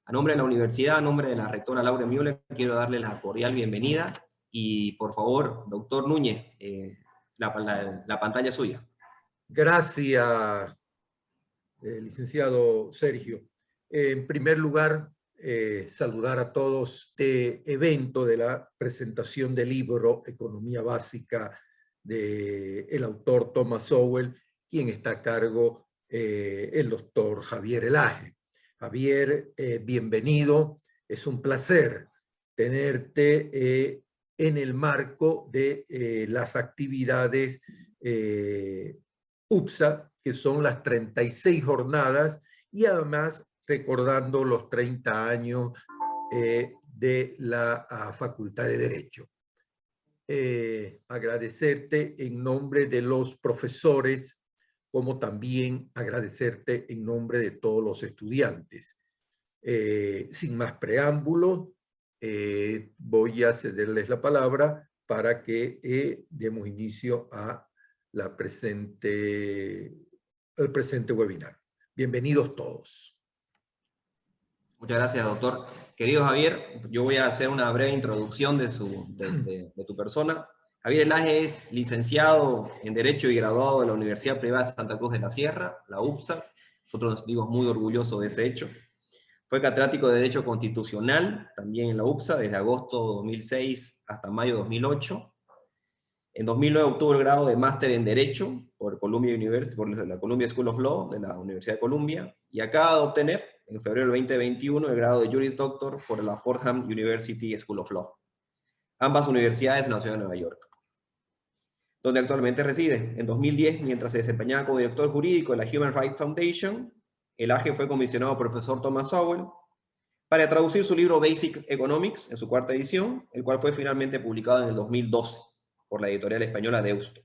A nombre de la universidad, a nombre de la rectora Laura Müller, quiero darle la cordial bienvenida y por favor, doctor Núñez, la pantalla es suya. Gracias, licenciado Sergio. En primer lugar, saludar a todos este evento de la presentación del libro Economía Básica del autor Thomas Sowell, quien está a cargo el doctor Javier Elage. Javier, bienvenido. Es un placer tenerte en el marco de las actividades UPSA, que son las 36 jornadas, y además recordando los 30 años de la Facultad de Derecho. Agradecerte en nombre de los profesores, como también agradecerte en nombre de todos los estudiantes. Sin más preámbulos, voy a cederles la palabra para que demos inicio a el presente webinar. Bienvenidos todos. Muchas gracias, doctor. Querido Javier, yo voy a hacer una breve introducción de tu persona. Javier Elage es licenciado en Derecho y graduado de la Universidad Privada de Santa Cruz de la Sierra, la UPSA. Nosotros nos digo muy orgullosos de ese hecho. Fue catedrático de Derecho Constitucional, también en la UPSA, desde agosto de 2006 hasta mayo de 2008. En 2009 obtuvo el grado de Máster en Derecho por la Columbia School of Law de la Universidad de Columbia, y acaba de obtener, en febrero del 2021, el grado de Juris Doctor por la Fordham University School of Law. Ambas universidades en la ciudad de Nueva York, donde actualmente reside. En 2010, mientras se desempeñaba como director jurídico de la Human Rights Foundation, Elage fue comisionado por el profesor Thomas Sowell para traducir su libro Basic Economics en su cuarta edición, el cual fue finalmente publicado en el 2012 por la editorial española Deusto.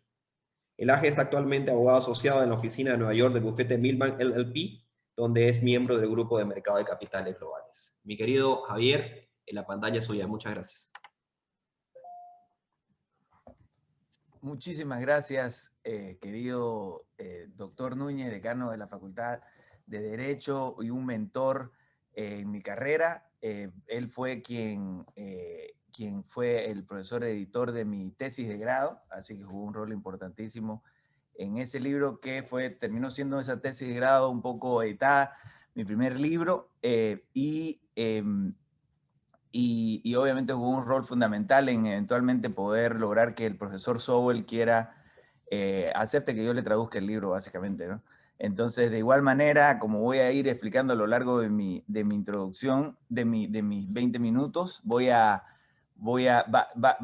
Elage es actualmente abogado asociado en la oficina de Nueva York del bufete Milbank LLP, donde es miembro del grupo de mercado de capitales globales. Mi querido Javier, en la pantalla es suya. Muchas gracias. Muchísimas gracias, querido doctor Núñez, decano de la Facultad de Derecho y un mentor en mi carrera. Él fue quien fue el profesor editor de mi tesis de grado, así que jugó un rol importantísimo en ese libro que terminó siendo esa tesis de grado un poco editada, mi primer libro, y obviamente jugó un rol fundamental en eventualmente poder lograr que el profesor Sowell quiera acepte que yo le traduzca el libro, básicamente, ¿no? Entonces, de igual manera, como voy a ir explicando a lo largo de mi introducción, de mis 20 minutos, va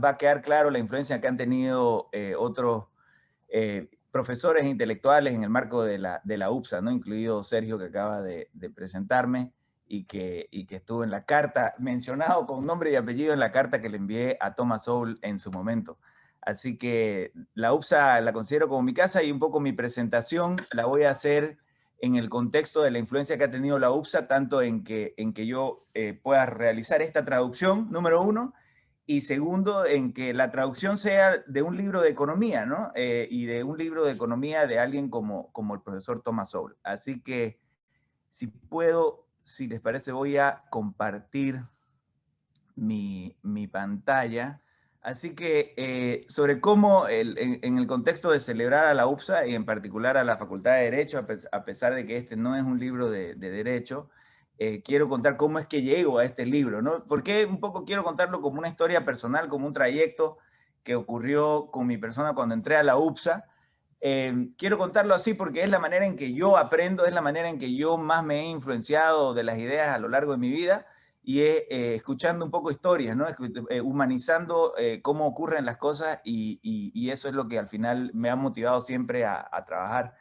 a quedar claro la influencia que han tenido otros profesores intelectuales en el marco de la UPSA, ¿no? Incluido Sergio, que acaba de presentarme, y que estuvo en la carta, mencionado con nombre y apellido en la carta que le envié a Thomas Sowell en su momento. Así que la UPSA la considero como mi casa, y un poco mi presentación la voy a hacer en el contexto de la influencia que ha tenido la UPSA, tanto en que yo pueda realizar esta traducción, número uno, y segundo, en que la traducción sea de un libro de economía, ¿no? Y de un libro de economía de alguien como el profesor Thomas Sowell. Así que, si puedo, si les parece, voy a compartir mi pantalla. Así que sobre cómo en el contexto de celebrar a la UPSA y en particular a la Facultad de Derecho, a pesar de que este no es un libro de Derecho, quiero contar cómo es que llego a este libro, ¿no? Porque un poco quiero contarlo como una historia personal, como un trayecto que ocurrió con mi persona cuando entré a la UPSA. Quiero contarlo así porque es la manera en que yo aprendo, es la manera en que yo más me he influenciado de las ideas a lo largo de mi vida, y escuchando un poco historias, ¿no? Humanizando cómo ocurren las cosas, y eso es lo que al final me ha motivado siempre a trabajar.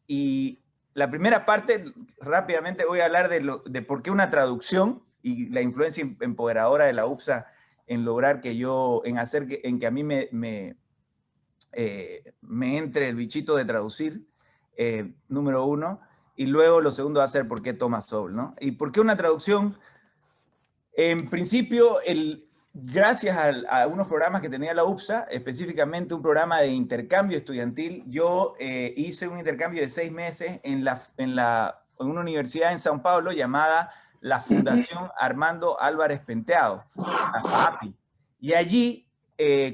Y la primera parte, rápidamente voy a hablar de por qué una traducción y la influencia empoderadora de la UPSA en lograr en que a mí me entre el bichito de traducir, número uno, y luego lo segundo va a ser por qué Thomas Sowell, ¿no? Y por qué una traducción. En principio, gracias a unos programas que tenía la UPSA, específicamente un programa de intercambio estudiantil, yo hice un intercambio de 6 meses en la en una universidad en São Paulo llamada la Fundación Armando Álvarez Penteado, la FAAPI. Y allí,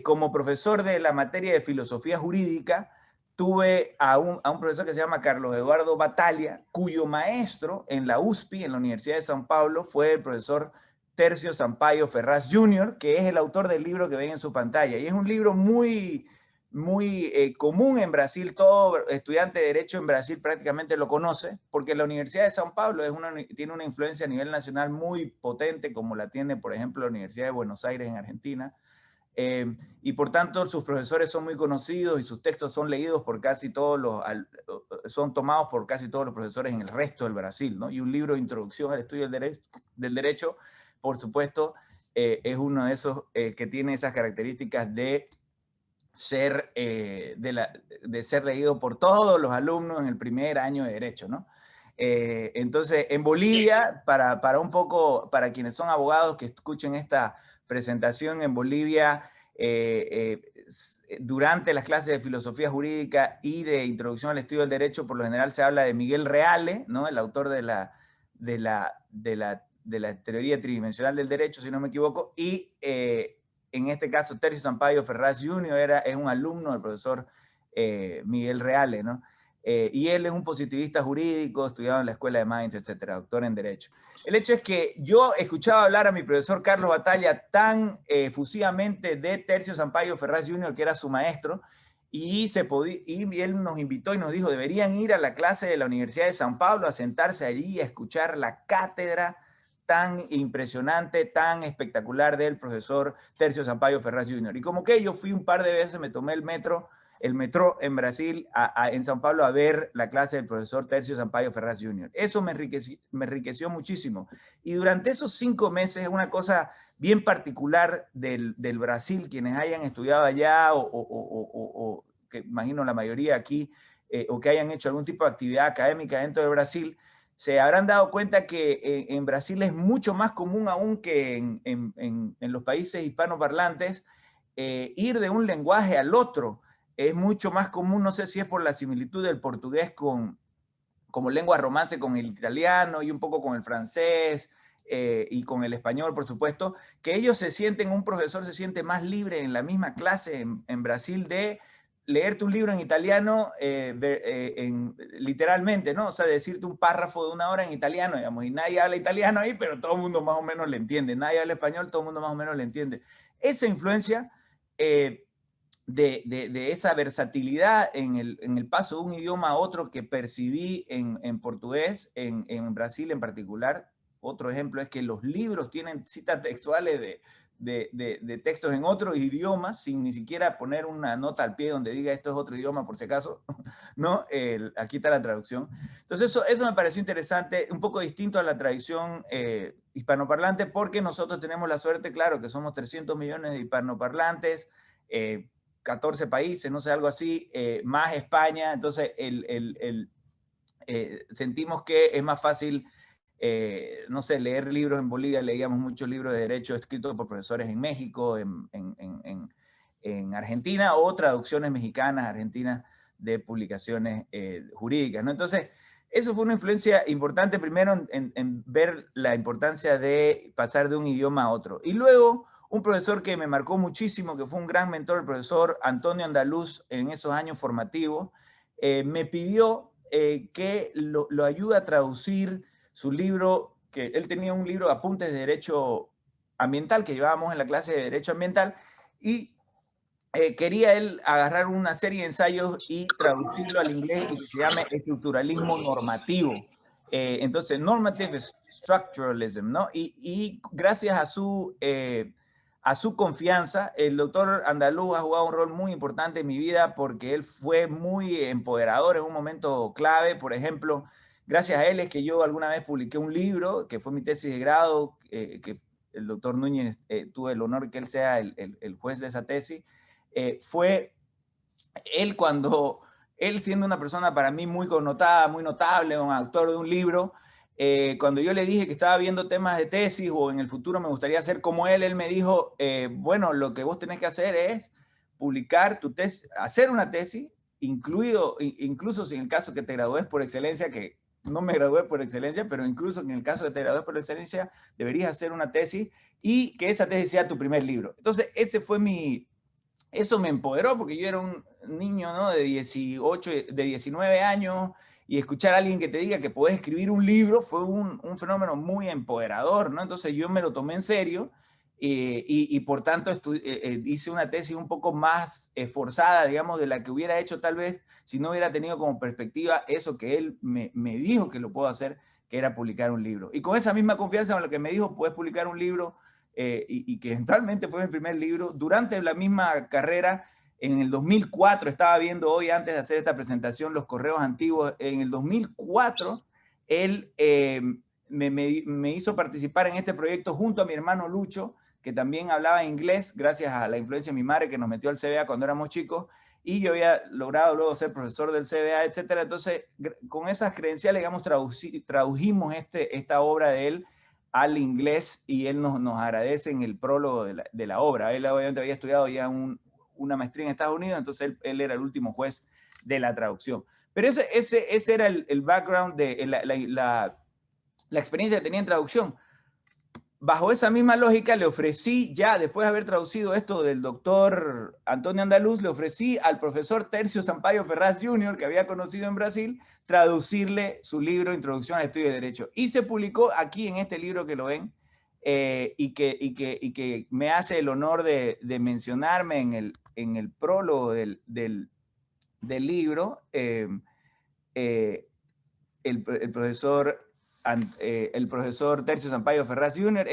como profesor de la materia de filosofía jurídica, tuve a un profesor que se llama Carlos Eduardo Battaglia, cuyo maestro en la USP, en la Universidad de São Paulo, fue el profesor Tercio Sampaio Ferraz Jr., que es el autor del libro que ven en su pantalla. Y es un libro muy común en Brasil. Todo estudiante de Derecho en Brasil prácticamente lo conoce, porque la Universidad de São Paulo tiene una influencia a nivel nacional muy potente, como la tiene, por ejemplo, la Universidad de Buenos Aires en Argentina. Y por tanto sus profesores son muy conocidos y sus textos son leídos por casi todos son tomados por casi todos los profesores en el resto del Brasil, ¿no? Y un libro de introducción al estudio del derecho, por supuesto, es uno de esos que tiene esas características de ser leído por todos los alumnos en el primer año de Derecho, ¿no? Entonces, en Bolivia, para quienes son abogados que escuchen esta presentación, en Bolivia, durante las clases de filosofía jurídica y de introducción al estudio del derecho, por lo general se habla de Miguel Reale, ¿no? El autor de la teoría tridimensional del derecho, si no me equivoco, y en este caso Tercio Sampaio Ferraz Jr. es un alumno del profesor Miguel Reale, ¿no? Y él es un positivista jurídico, estudiado en la Escuela de Mainz, etcétera, doctor en Derecho. El hecho es que yo escuchaba hablar a mi profesor Carlos Battaglia tan efusivamente de Tercio Sampaio Ferraz Jr., que era su maestro, y él nos invitó y nos dijo, deberían ir a la clase de la Universidad de São Paulo, a sentarse allí a escuchar la cátedra tan impresionante, tan espectacular del profesor Tercio Sampaio Ferraz Jr. Y como que yo fui un par de veces, me tomé el metro en Brasil, en São Paulo, a ver la clase del profesor Tercio Sampaio Ferraz Jr. Eso me enriqueció muchísimo. Y durante esos 5 meses, una cosa bien particular del Brasil, quienes hayan estudiado allá o que imagino la mayoría aquí, o que hayan hecho algún tipo de actividad académica dentro de Brasil, se habrán dado cuenta que en Brasil es mucho más común aún que en los países hispanoparlantes ir de un lenguaje al otro. Es mucho más común, no sé si es por la similitud del portugués como lengua romance con el italiano y un poco con el francés y con el español, por supuesto, que un profesor se siente más libre en la misma clase en Brasil de leerte un libro en italiano literalmente, ¿no? O sea, decirte un párrafo de 1 hora en italiano, digamos, y nadie habla italiano ahí, pero todo el mundo más o menos le entiende. Nadie habla español, todo el mundo más o menos le entiende. Esa influencia de esa versatilidad en el paso de un idioma a otro que percibí en portugués, en Brasil en particular. Otro ejemplo es que los libros tienen citas textuales de textos en otros idiomas, sin ni siquiera poner una nota al pie donde diga esto es otro idioma por si acaso, ¿no? Aquí está la traducción. Entonces eso me pareció interesante, un poco distinto a la tradición hispanoparlante, porque nosotros tenemos la suerte, claro, que somos 300 millones de hispanoparlantes, 14 países, no sé, algo así, más España, entonces sentimos que es más fácil, no sé, leer libros en Bolivia. Leíamos muchos libros de derecho escritos por profesores en México, en Argentina, o traducciones mexicanas, argentinas, de publicaciones jurídicas, ¿no? Entonces, eso fue una influencia importante, primero en ver la importancia de pasar de un idioma a otro. Y luego, un profesor que me marcó muchísimo, que fue un gran mentor, el profesor Antonio Andaluz, en esos años formativos, me pidió que lo ayude a traducir su libro, que él tenía un libro de apuntes de derecho ambiental que llevábamos en la clase de derecho ambiental, y quería él agarrar una serie de ensayos y traducirlo al inglés, y que se llame estructuralismo normativo. Entonces, normative structuralism, ¿no? Y gracias a su confianza, el doctor Andaluz ha jugado un rol muy importante en mi vida, porque él fue muy empoderador en un momento clave. Por ejemplo, gracias a él es que yo alguna vez publiqué un libro, que fue mi tesis de grado, que el doctor Núñez tuve el honor que él sea el juez de esa tesis. Fue él él siendo una persona para mí muy connotada, muy notable, un autor de un libro, cuando yo le dije que estaba viendo temas de tesis o en el futuro me gustaría ser como él me dijo, bueno, lo que vos tenés que hacer es publicar tu tesis, hacer una tesis, incluso si en el caso que te gradúes por excelencia, que no me gradué por excelencia, pero incluso en el caso de te gradué por excelencia, deberías hacer una tesis y que esa tesis sea tu primer libro. Entonces, eso me empoderó porque yo era un niño, ¿no? De 18, de 19 años, y escuchar a alguien que te diga que podés escribir un libro fue un fenómeno muy empoderador, ¿no? Entonces yo me lo tomé en serio y por tanto hice una tesis un poco más esforzada, digamos, de la que hubiera hecho tal vez si no hubiera tenido como perspectiva eso que él me dijo que lo puedo hacer, que era publicar un libro. Y con esa misma confianza con la que me dijo, puedes publicar un libro, y que eventualmente fue mi primer libro, durante la misma carrera, en el 2004, estaba viendo hoy antes de hacer esta presentación los correos antiguos, en el 2004 él me hizo participar en este proyecto junto a mi hermano Lucho, que también hablaba inglés, gracias a la influencia de mi madre que nos metió al CBA cuando éramos chicos, y yo había logrado luego ser profesor del CBA, etcétera. Entonces, con esas credenciales, digamos, tradujimos esta obra de él al inglés, y él nos agradece en el prólogo de la obra. Él obviamente había estudiado ya una maestría en Estados Unidos, entonces él era el último juez de la traducción. Pero ese era el background de la experiencia que tenía en traducción. Bajo esa misma lógica le ofrecí, ya después de haber traducido esto del doctor Antonio Andaluz, le ofrecí al profesor Tercio Sampaio Ferraz Jr., que había conocido en Brasil, traducirle su libro Introducción al Estudio de Derecho. Y se publicó aquí en este libro que lo ven, y que me hace el honor de mencionarme en el prólogo del libro, el profesor Tercio Sampaio Ferraz Jr.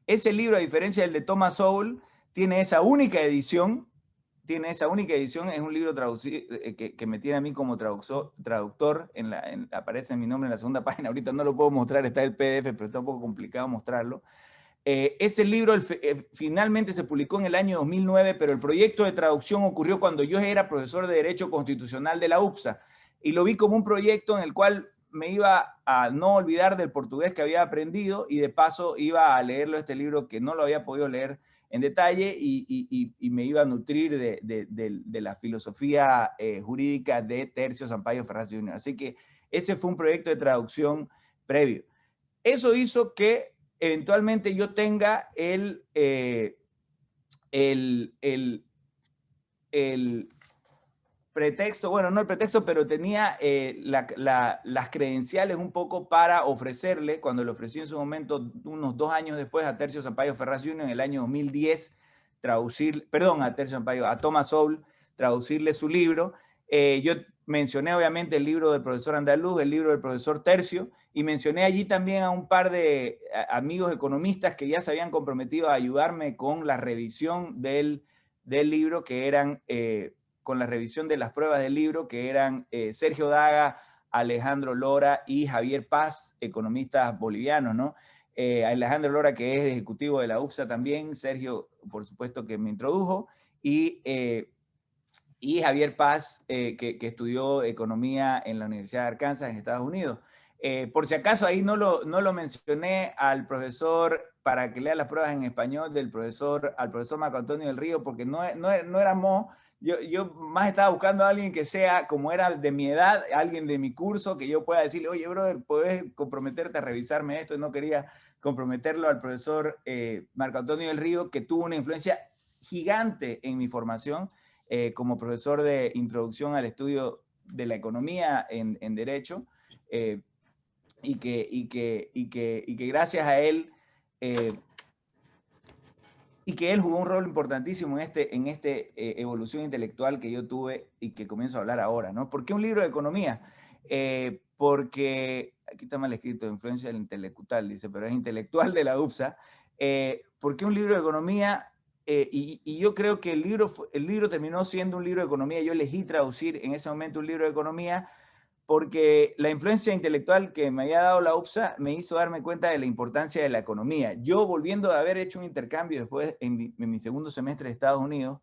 Ese libro, a diferencia del de Thomas Sowell, tiene esa única edición. Es un libro traducido, que me tiene a mí como traductor. Aparece mi nombre en la segunda página. Ahorita no lo puedo mostrar, está el PDF, pero está un poco complicado mostrarlo. Ese libro finalmente se publicó en el año 2009, pero el proyecto de traducción ocurrió cuando yo era profesor de Derecho Constitucional de la UPSA, y lo vi como un proyecto en el cual me iba a no olvidar del portugués que había aprendido, y de paso iba a leerlo, este libro que no lo había podido leer en detalle, y me iba a nutrir de la filosofía jurídica de Tercio Sampaio Ferraz Jr. Así que ese fue un proyecto de traducción previo. Eso hizo que eventualmente yo tenga el pretexto, bueno, no el pretexto, pero tenía las credenciales un poco para ofrecerle, cuando le ofrecí en su momento, unos 2 años después, a Tercio Sampaio Ferraz Jr. en el año 2010, a Thomas Sowell, traducirle su libro. Yo mencioné obviamente el libro del profesor Andaluz, el libro del profesor Tercio, y mencioné allí también a un par de amigos economistas que ya se habían comprometido a ayudarme con la revisión del libro, que eran, con la revisión de las pruebas del libro, que eran Sergio Daga, Alejandro Lora y Javier Paz, economistas bolivianos, ¿no? Alejandro Lora, que es ejecutivo de la UPSA también, Sergio, por supuesto, que me introdujo, y Javier Paz, que estudió economía en la Universidad de Arkansas en Estados Unidos. Por si acaso ahí no lo mencioné al profesor, para que lea las pruebas en español, al profesor Marco Antonio del Río, porque no éramos, yo más estaba buscando a alguien que sea, como era de mi edad, alguien de mi curso, que yo pueda decirle, oye, brother, ¿puedes comprometerte a revisarme esto? Y no quería comprometerlo al profesor Marco Antonio del Río, que tuvo una influencia gigante en mi formación, como profesor de introducción al estudio de la economía en Derecho, y que gracias a él, y que él jugó un rol importantísimo en esta evolución intelectual que yo tuve y que comienzo a hablar ahora, ¿no? ¿Por qué un libro de economía? Porque, aquí está mal escrito, influencia del intelectual, dice, pero es intelectual de la UPSA. ¿Por qué un libro de economía? Y yo creo que el libro terminó siendo un libro de economía. Yo elegí traducir en ese momento un libro de economía porque la influencia intelectual que me había dado la UPSA me hizo darme cuenta de la importancia de la economía. Yo, volviendo a haber hecho un intercambio después en mi segundo semestre de Estados Unidos,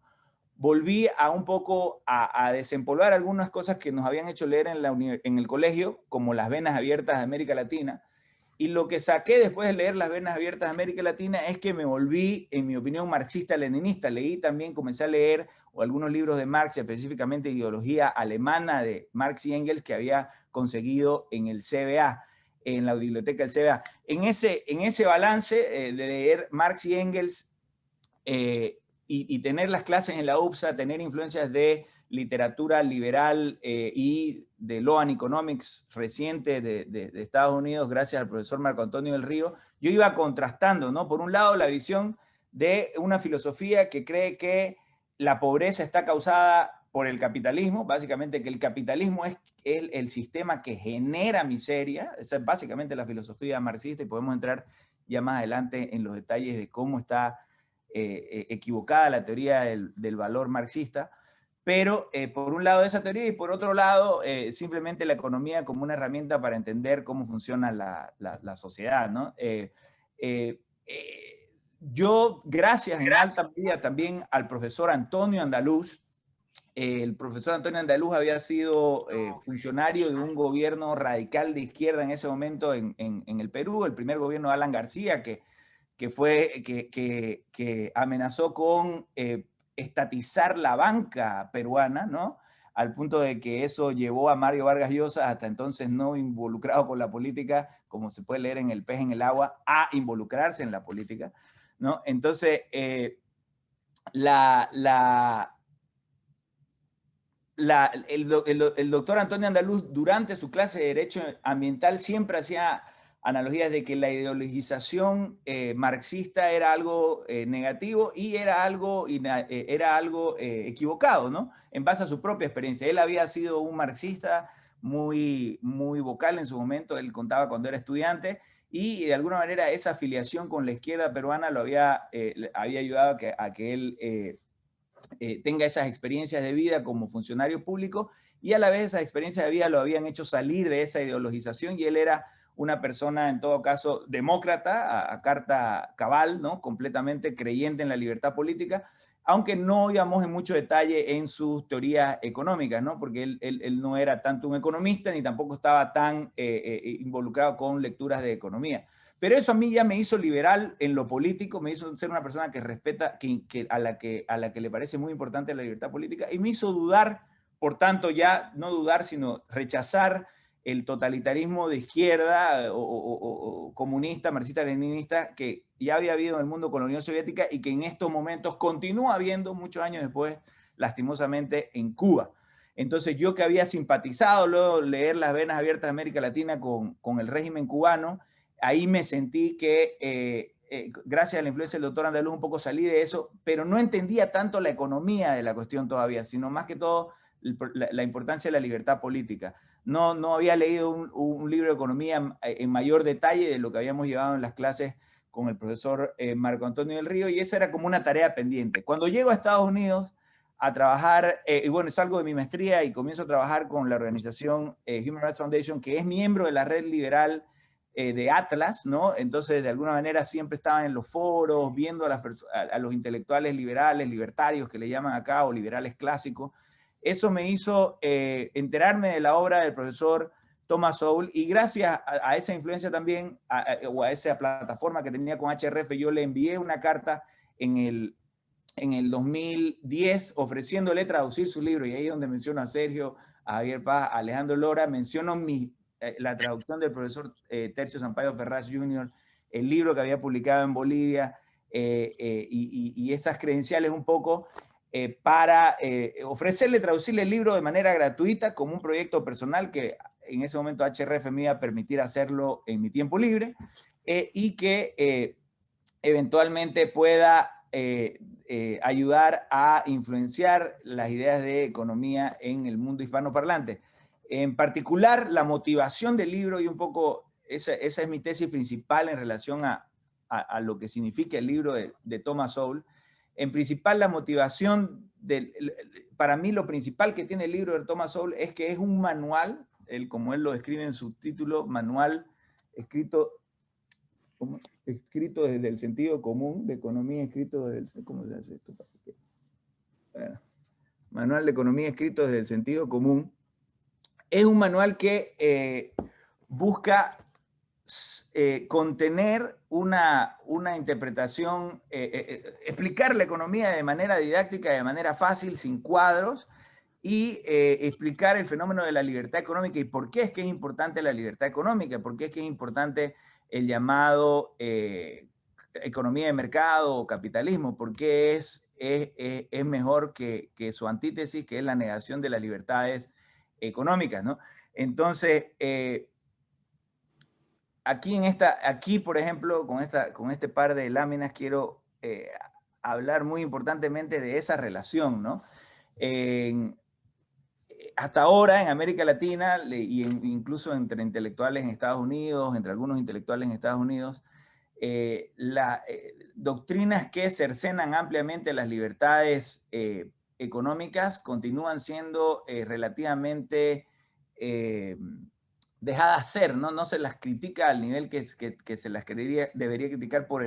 volví a un poco a desempolvar algunas cosas que nos habían hecho leer en el colegio, como Las venas abiertas de América Latina, Y lo que saqué después de leer Las Venas Abiertas de América Latina es que me volví, en mi opinión, marxista-leninista. Leí también, comencé a leer algunos libros de Marx, específicamente ideología alemana de Marx y Engels, que había conseguido en el CBA, en la biblioteca del CBA. En ese balance de leer Marx y Engels y tener las clases en la UPSA, tener influencias de literatura liberal y de Law and Economics reciente de Estados Unidos, gracias al profesor Marco Antonio del Río, yo iba contrastando, ¿no? Por un lado, la visión de una filosofía que cree que la pobreza está causada por el capitalismo, básicamente que el capitalismo es el sistema que genera miseria, esa es básicamente la filosofía marxista, y podemos entrar ya más adelante en los detalles de cómo está equivocada la teoría del valor marxista. Pero por un lado esa teoría y por otro lado simplemente la economía como una herramienta para entender cómo funciona la sociedad, ¿no? Yo, gracias en alta medida también al profesor Antonio Andaluz, el profesor Antonio Andaluz había sido funcionario de un gobierno radical de izquierda en ese momento en el Perú, el primer gobierno de Alan García, que amenazó con estatizar la banca peruana, ¿no? Al punto de que eso llevó a Mario Vargas Llosa, hasta entonces no involucrado con la política, como se puede leer en El pez en el agua, a involucrarse en la política, ¿no? Entonces, el doctor Antonio Andaluz, durante su clase de Derecho Ambiental, siempre hacía analogías de que la ideologización marxista era algo negativo y era algo equivocado, ¿no? En base a su propia experiencia. Él había sido un marxista muy vocal en su momento, él contaba cuando era estudiante, y de alguna manera esa afiliación con la izquierda peruana lo había ayudado a que él tenga esas experiencias de vida como funcionario público, y a la vez esas experiencias de vida lo habían hecho salir de esa ideologización, y él era una persona, en todo caso, demócrata, a carta cabal, ¿no? Completamente creyente en la libertad política, aunque no íbamos en mucho detalle en sus teorías económicas, ¿no? Porque él no era tanto un economista, ni tampoco estaba tan involucrado con lecturas de economía. Pero eso a mí ya me hizo liberal en lo político, me hizo ser una persona que respeta, a la que le parece muy importante la libertad política, y me hizo dudar, por tanto, ya no dudar, sino rechazar el totalitarismo de izquierda o comunista, marxista-leninista, que ya había habido en el mundo con la Unión Soviética y que en estos momentos continúa habiendo, muchos años después, lastimosamente, en Cuba. Entonces yo, que había simpatizado luego leer Las Venas Abiertas de América Latina con el régimen cubano, ahí me sentí que, gracias a la influencia del doctor Andaluz, un poco salí de eso, pero no entendía tanto la economía de la cuestión todavía, sino más que todo la importancia de la libertad política. No había leído un libro de economía en mayor detalle de lo que habíamos llevado en las clases con el profesor Marco Antonio del Río, y esa era como una tarea pendiente. Cuando llego a Estados Unidos a trabajar, y bueno, salgo de mi maestría y comienzo a trabajar con la organización Human Rights Foundation, que es miembro de la red liberal de Atlas, ¿no? Entonces, de alguna manera siempre estaba en los foros, viendo a los intelectuales liberales, libertarios que le llaman acá, o liberales clásicos. Eso me hizo enterarme de la obra del profesor Thomas Sowell, y gracias a esa influencia también, o a esa plataforma que tenía con HRF, yo le envié una carta en el 2010 ofreciéndole traducir su libro, y ahí es donde menciono a Sergio, a Javier Paz, a Alejandro Lora, menciono la traducción del profesor Tercio Sampaio Ferraz Jr., el libro que había publicado en Bolivia, y estas credenciales un poco para ofrecerle, traducirle el libro de manera gratuita como un proyecto personal que en ese momento HRF me iba a permitir hacerlo en mi tiempo libre, y que eventualmente pueda ayudar a influenciar las ideas de economía en el mundo hispanoparlante. En particular, la motivación del libro, y un poco esa es mi tesis principal en relación a lo que significa el libro de Thomas Sowell. En principal, la motivación, para mí lo principal que tiene el libro de Thomas Sowell es que es un manual, como él lo describe en su título, manual escrito desde el sentido común, de economía escrito desde el... ¿Cómo se hace esto? Bueno, manual de economía escrito desde el sentido común. Es un manual que busca contener una interpretación, explicar la economía de manera didáctica, de manera fácil, sin cuadros, y explicar el fenómeno de la libertad económica y por qué es que es importante la libertad económica, por qué es que es importante el llamado economía de mercado o capitalismo, por qué es mejor que su antítesis, que es la negación de las libertades económicas, ¿no? Entonces, aquí, por ejemplo, con este par de láminas quiero hablar muy importantemente de esa relación, ¿no? Hasta ahora en América Latina, incluso entre intelectuales en Estados Unidos, entre algunos intelectuales en Estados Unidos, doctrinas que cercenan ampliamente las libertades económicas continúan siendo relativamente dejadas ser, ¿no? No se las critica al nivel que se las debería criticar por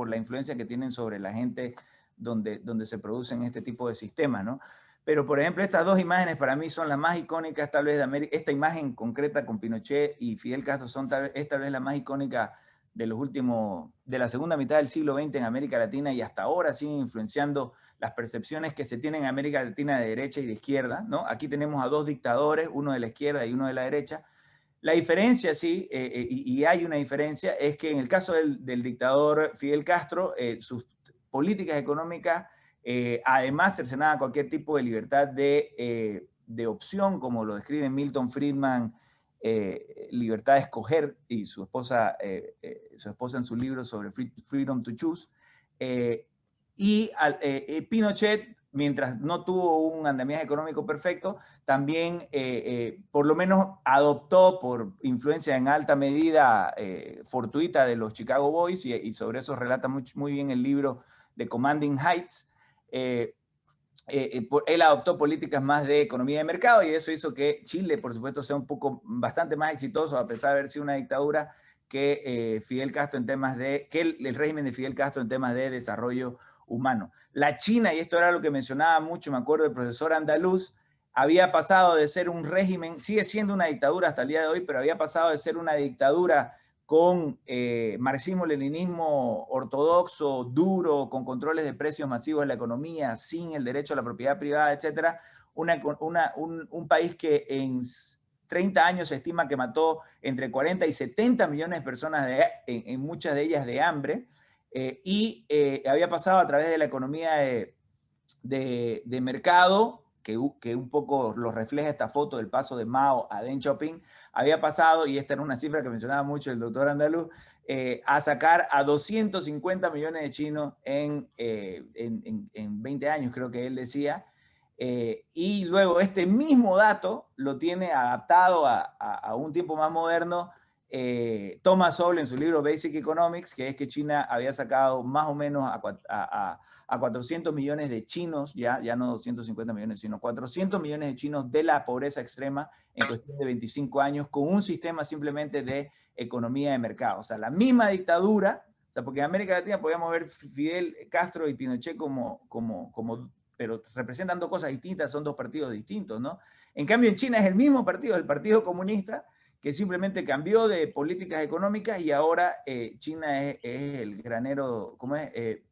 la influencia que tienen sobre la gente donde se producen este tipo de sistemas, ¿no? Pero, por ejemplo, estas dos imágenes para mí son las más icónicas, tal vez, de América. Esta imagen concreta con Pinochet y Fidel Castro es tal vez la más icónica de la segunda mitad del siglo XX en América Latina, y hasta ahora siguen influenciando las percepciones que se tienen en América Latina de derecha y de izquierda, ¿no? Aquí tenemos a dos dictadores, uno de la izquierda y uno de la derecha. La diferencia, sí, y hay una diferencia, es que en el caso del dictador Fidel Castro, sus políticas económicas además cercenaban cualquier tipo de libertad de opción, como lo describe Milton Friedman, libertad de escoger, y su esposa en su libro sobre Freedom to Choose. Pinochet, mientras no tuvo un andamiaje económico perfecto, también por lo menos adoptó, por influencia en alta medida fortuita de los Chicago Boys, y sobre eso relata muy bien el libro de Commanding Heights. Él adoptó políticas más de economía de mercado, y eso hizo que Chile, por supuesto, sea bastante más exitoso, a pesar de haber sido una dictadura, que Fidel Castro en temas el régimen de Fidel Castro en temas de desarrollo humano. La China, y esto era lo que mencionaba mucho, me acuerdo del profesor andaluz, había pasado de ser un régimen, sigue siendo una dictadura hasta el día de hoy, pero había pasado de ser una dictadura con marxismo-leninismo ortodoxo, duro, con controles de precios masivos en la economía, sin el derecho a la propiedad privada, etc. Un país que en 30 años se estima que mató entre 40 y 70 millones de personas, en muchas de ellas de hambre, había pasado a través de la economía de mercado, que un poco lo refleja esta foto del paso de Mao a Deng Xiaoping, había pasado, y esta era una cifra que mencionaba mucho el doctor andaluz, a sacar a 250 millones de chinos en 20 años, creo que él decía. Y luego este mismo dato lo tiene adaptado a un tiempo más moderno Thomas Sowell en su libro Basic Economics, que es que China había sacado más o menos a 400 millones de chinos, ya no 250 millones, sino 400 millones de chinos de la pobreza extrema en cuestión de 25 años, con un sistema simplemente de economía de mercado. O sea, la misma dictadura, o sea, porque en América Latina podíamos ver Fidel Castro y Pinochet pero representan dos cosas distintas, son dos partidos distintos, ¿no? En cambio, en China es el mismo partido, el Partido Comunista, que simplemente cambió de políticas económicas, y ahora China es el granero,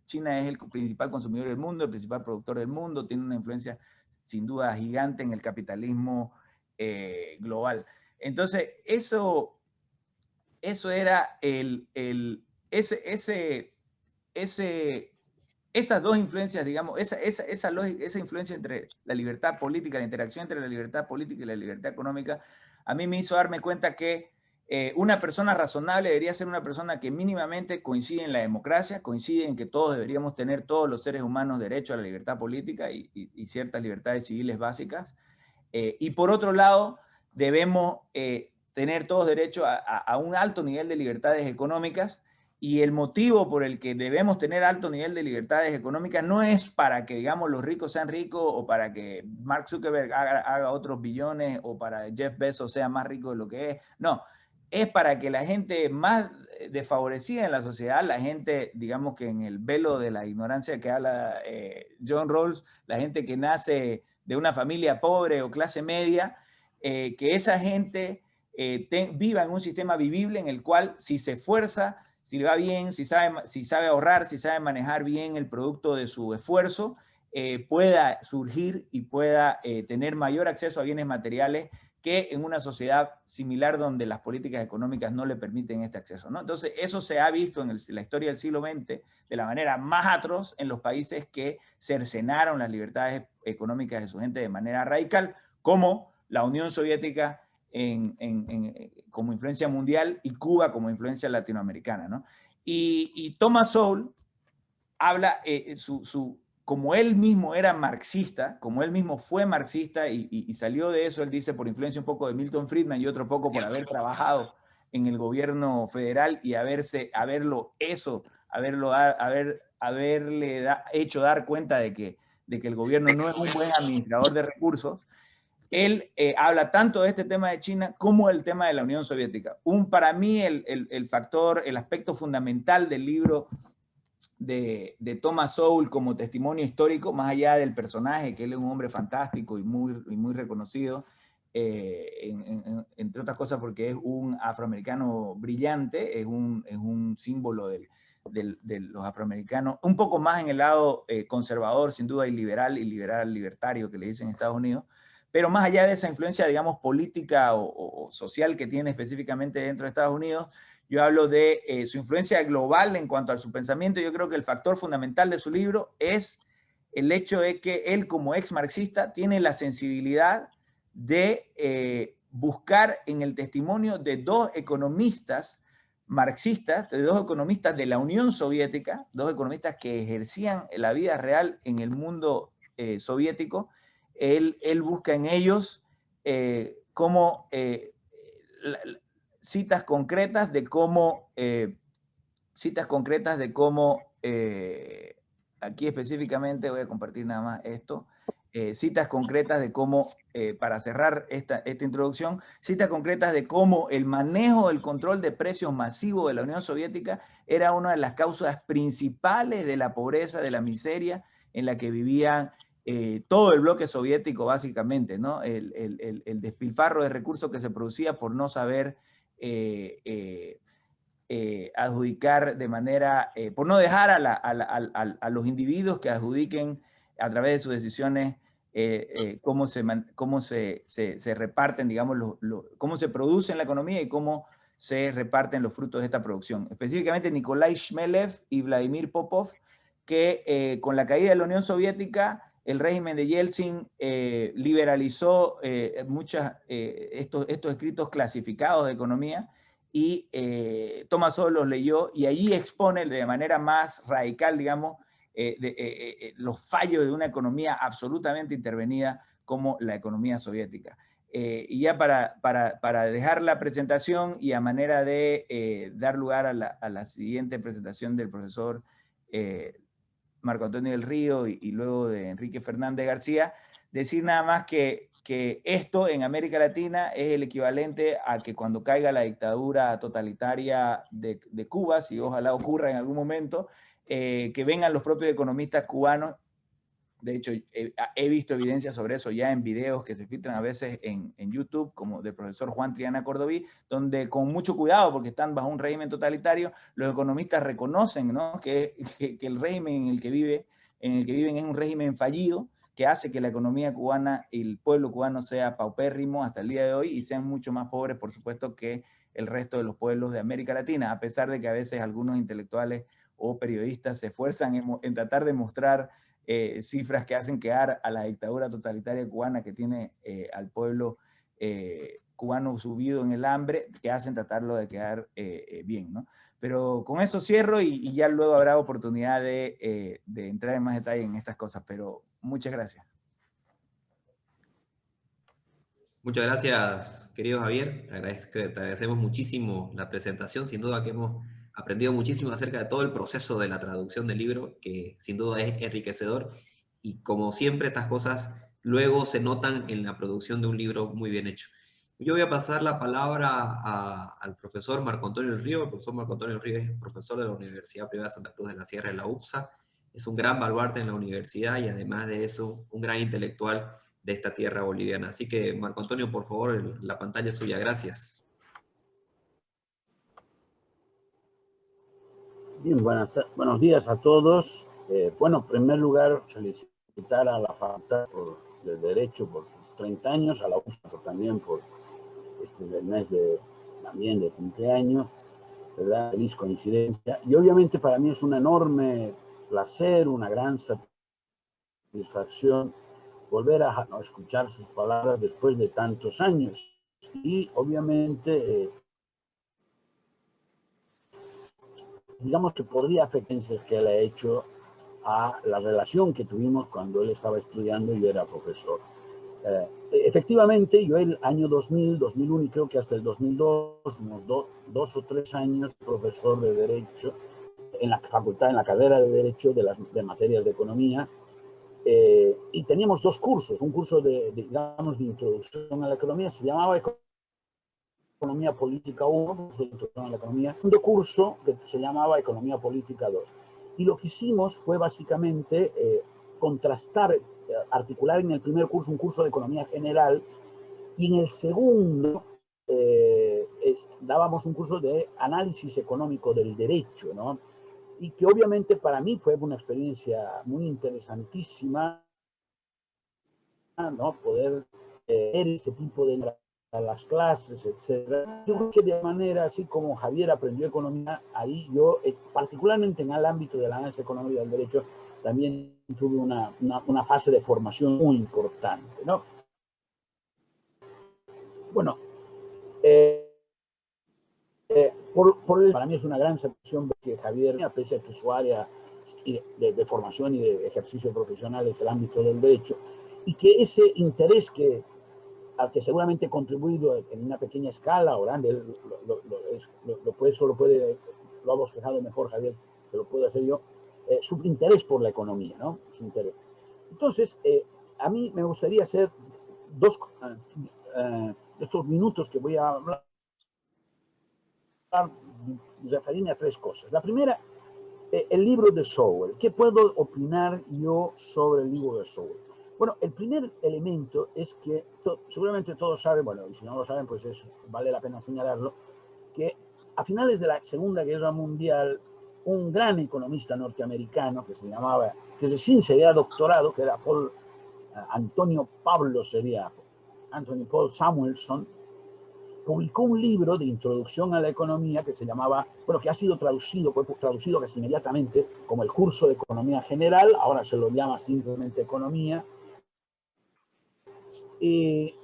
China es el principal consumidor del mundo, el principal productor del mundo, tiene una influencia sin duda gigante en el capitalismo global. Entonces, eso era esas dos influencias, digamos, esa influencia entre la libertad política, la interacción entre la libertad política y la libertad económica, a mí me hizo darme cuenta que una persona razonable debería ser una persona que mínimamente coincide en la democracia, coincide en que todos deberíamos tener, todos los seres humanos, derecho a la libertad política y ciertas libertades civiles básicas. Y por otro lado, debemos tener todos derecho a un alto nivel de libertades económicas, y el motivo por el que debemos tener alto nivel de libertades económicas no es para que, digamos, los ricos sean ricos, o para que Mark Zuckerberg haga otros billones, o para Jeff Bezos sea más rico de lo que es. No, es para que la gente más desfavorecida en la sociedad, la gente, digamos, que en el velo de la ignorancia que habla John Rawls, la gente que nace de una familia pobre o clase media, que esa gente viva en un sistema vivible en el cual si se esfuerza, si le va bien, si sabe ahorrar, si sabe manejar bien el producto de su esfuerzo, pueda surgir y pueda tener mayor acceso a bienes materiales que en una sociedad similar donde las políticas económicas no le permiten este acceso, ¿no? Entonces, eso se ha visto en la historia del siglo XX de la manera más atroz en los países que cercenaron las libertades económicas de su gente de manera radical, como la Unión Soviética como influencia mundial y Cuba como influencia latinoamericana, ¿no? Y Thomas Sowell habla, como él mismo era marxista, como él mismo fue marxista y salió de eso, él dice, por influencia un poco de Milton Friedman y otro poco por haber trabajado en el gobierno federal y haberle hecho dar cuenta de que el gobierno no es un buen administrador de recursos. Él habla tanto de este tema de China como el tema de la Unión Soviética. Para mí el aspecto fundamental del libro de Thomas Sowell como testimonio histórico, más allá del personaje, que él es un hombre fantástico y muy reconocido, entre otras cosas porque es un afroamericano brillante, es un símbolo de los afroamericanos, un poco más en el lado conservador, sin duda, y libertario que le dicen en Estados Unidos, pero más allá de esa influencia, digamos, política o social que tiene específicamente dentro de Estados Unidos, yo hablo de su influencia global en cuanto a su pensamiento. Yo creo que el factor fundamental de su libro es el hecho de que él, como ex marxista, tiene la sensibilidad de buscar en el testimonio de dos economistas marxistas, de dos economistas de la Unión Soviética, dos economistas que ejercían la vida real en el mundo soviético. Él busca en ellos citas concretas de cómo, aquí específicamente voy a compartir nada más esto, citas concretas de cómo, para cerrar esta introducción, citas concretas de cómo el manejo del control de precios masivo de la Unión Soviética era una de las causas principales de la pobreza, de la miseria en la que vivían todo el bloque soviético, básicamente, ¿no? El despilfarro de recursos que se producía por no saber adjudicar de manera, por no dejar a los individuos que adjudiquen a través de sus decisiones cómo se reparten, digamos, cómo se produce en la economía y cómo se reparten los frutos de esta producción. Específicamente Nikolai Shmelev y Vladimir Popov, que con la caída de la Unión Soviética, el régimen de Yeltsin liberalizó estos escritos clasificados de economía y Thomas Sowell los leyó y allí expone de manera más radical, digamos, los fallos de una economía absolutamente intervenida como la economía soviética. Y ya para dejar la presentación y a manera de dar lugar a la siguiente presentación del profesor Marco Antonio del Río y luego de Enrique Fernández García, decir nada más que esto en América Latina es el equivalente a que cuando caiga la dictadura totalitaria de Cuba, si ojalá ocurra en algún momento, que vengan los propios economistas cubanos. De hecho, he visto evidencia sobre eso ya en videos que se filtran a veces en YouTube, como del profesor Juan Triana Cordoví, donde con mucho cuidado, porque están bajo un régimen totalitario, los economistas reconocen, ¿no?, que el régimen en el que viven es un régimen fallido, que hace que la economía cubana y el pueblo cubano sea paupérrimo hasta el día de hoy y sean mucho más pobres, por supuesto, que el resto de los pueblos de América Latina, a pesar de que a veces algunos intelectuales o periodistas se esfuerzan en tratar de mostrar cifras que hacen quedar a la dictadura totalitaria cubana que tiene al pueblo cubano subido en el hambre, que hacen tratarlo de quedar bien, ¿no? Pero con eso cierro y ya luego habrá oportunidad de entrar en más detalle en estas cosas, pero muchas gracias. Muchas gracias, querido Javier. Te agradecemos muchísimo la presentación. Sin duda que hemos aprendido muchísimo acerca de todo el proceso de la traducción del libro, que sin duda es enriquecedor. Y como siempre, estas cosas luego se notan en la producción de un libro muy bien hecho. Yo voy a pasar la palabra al profesor Marco Antonio del Río. El profesor Marco Antonio del Río es profesor de la Universidad Privada de Santa Cruz de la Sierra de la UPSA. Es un gran baluarte en la universidad y además de eso, un gran intelectual de esta tierra boliviana. Así que, Marco Antonio, por favor, la pantalla es suya. Gracias. Bien, buenos días a todos. Bueno, en primer lugar, felicitar a la Facultad de Derecho por sus 30 años, a la USP también por el mes también de cumpleaños, ¿verdad? Feliz coincidencia. Y obviamente para mí es un enorme placer, una gran satisfacción volver a escuchar sus palabras después de tantos años. Y obviamente, digamos que podría afectar que él ha hecho a la relación que tuvimos cuando él estaba estudiando y yo era profesor. Efectivamente, yo el año 2000, 2001 y creo que hasta el 2002, unos dos o tres años, profesor de Derecho en la facultad, en la carrera de Derecho de materias de Economía, y teníamos dos cursos, un curso digamos, de introducción a la economía, se llamaba Economía Política 1, curso de introducción a la economía, un curso que se llamaba Economía Política 2. Y lo que hicimos fue básicamente contrastar, articular en el primer curso un curso de economía general y en el segundo dábamos un curso de análisis económico del derecho, ¿no? Y que obviamente para mí fue una experiencia muy interesantísima, ¿no? Poder ver ese tipo de las clases, etc. Yo creo que de manera así como Javier aprendió economía, ahí yo, particularmente en el ámbito del análisis económico y del derecho, también tuve una fase de formación muy importante, ¿no? Bueno, para mí es una gran satisfacción que Javier, pese a que su área de formación y de ejercicio profesional es el ámbito del derecho, y que ese interés al que seguramente he contribuido en una pequeña escala o grande, lo ha bosquejado mejor Javier, que lo puedo hacer yo, su interés por la economía, ¿no? Su interés. Entonces, a mí me gustaría hacer estos minutos que voy a hablar, referirme a tres cosas. La primera, el libro de Sowell. ¿Qué puedo opinar yo sobre el libro de Sowell? Bueno, el primer elemento es que seguramente todos saben, bueno, y si no lo saben, pues vale la pena señalarlo, que a finales de la Segunda Guerra Mundial, un gran economista norteamericano que recién se había doctorado, que era Anthony Paul Samuelson, publicó un libro de introducción a la economía que se llamaba, bueno, que ha sido fue traducido casi inmediatamente como el curso de economía general, ahora se lo llama simplemente economía, y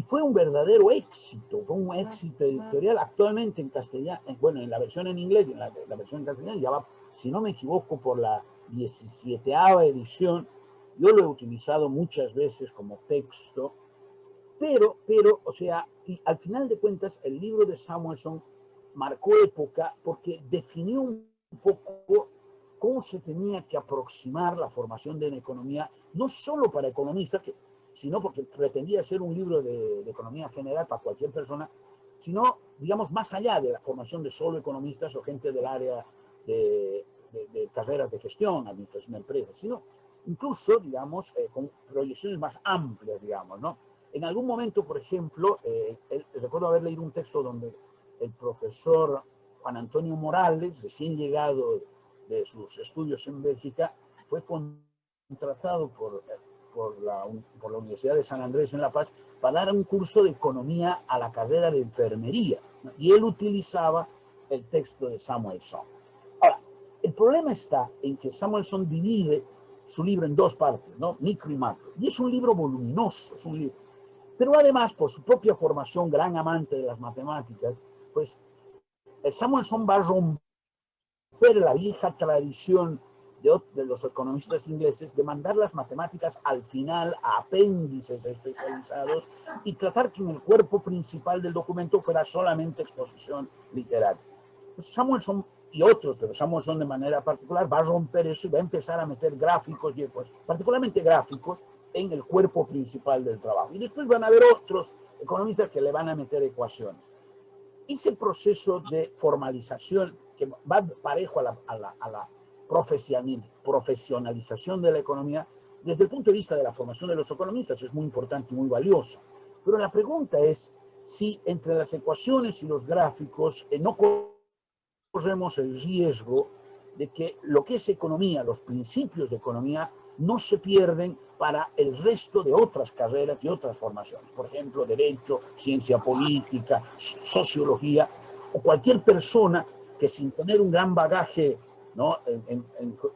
fue un verdadero éxito, fue un éxito editorial. Actualmente en castellano, bueno, en la versión en inglés y en la versión en castellano ya va, si no me equivoco, por la 17ª edición. Yo lo he utilizado muchas veces como texto, pero, o sea, y al final de cuentas, el libro de Samuelson marcó época porque definió un poco cómo se tenía que aproximar la formación de la economía, no solo para economistas, sino porque pretendía ser un libro de economía general para cualquier persona, sino, digamos, más allá de la formación de solo economistas o gente del área de carreras de gestión, administración de empresas, sino incluso, digamos, con proyecciones más amplias, digamos, ¿no? En algún momento, por ejemplo, recuerdo haber leído un texto donde el profesor Juan Antonio Morales, recién llegado de sus estudios en Bélgica, fue contratado por la Universidad de San Andrés en La Paz para dar un curso de economía a la carrera de enfermería, ¿no? Y él utilizaba el texto de Samuelson. Ahora, el problema está en que Samuelson divide su libro en dos partes, ¿no? Micro y macro. Y es un libro voluminoso, es un libro. Pero además, por su propia formación, gran amante de las matemáticas, pues Samuelson va a romper la vieja tradición de los economistas ingleses de mandar las matemáticas al final a apéndices especializados y tratar que en el cuerpo principal del documento fuera solamente exposición literaria. Pues Samuelson y otros, pero Samuelson de manera particular, va a romper eso y va a empezar a meter gráficos, y pues, particularmente gráficos, en el cuerpo principal del trabajo. Y después van a haber otros economistas que le van a meter ecuaciones. Ese proceso de formalización que va parejo a la profesionalización de la economía, desde el punto de vista de la formación de los economistas, es muy importante y muy valioso. Pero la pregunta es si entre las ecuaciones y los gráficos no corremos el riesgo de que lo que es economía, los principios de economía, no se pierden para el resto de otras carreras y otras formaciones. Por ejemplo, derecho, ciencia política, sociología, o cualquier persona que sin tener un gran bagaje, ¿no?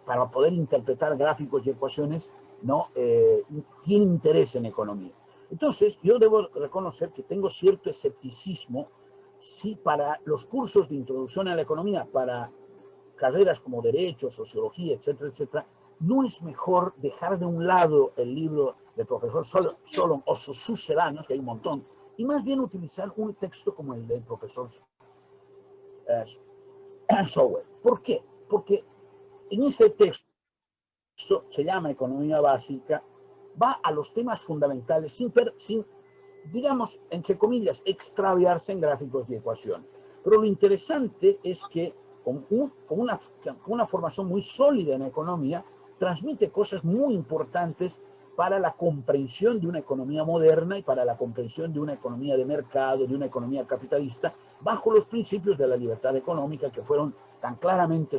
Para poder interpretar gráficos y ecuaciones, ¿no? Tiene interés en economía. Entonces, yo debo reconocer que tengo cierto escepticismo si para los cursos de introducción a la economía, para carreras como derecho, sociología, etcétera, etcétera, no es mejor dejar de un lado el libro del profesor Solon o sus sucedáneos, que hay un montón, y más bien utilizar un texto como el del profesor Sowell. ¿Por qué? Porque en ese texto, se llama Economía Básica, va a los temas fundamentales sin digamos, entre comillas, extraviarse en gráficos y ecuaciones. Pero lo interesante es que con una formación muy sólida en economía, transmite cosas muy importantes para la comprensión de una economía moderna y para la comprensión de una economía de mercado, de una economía capitalista, bajo los principios de la libertad económica que fueron tan claramente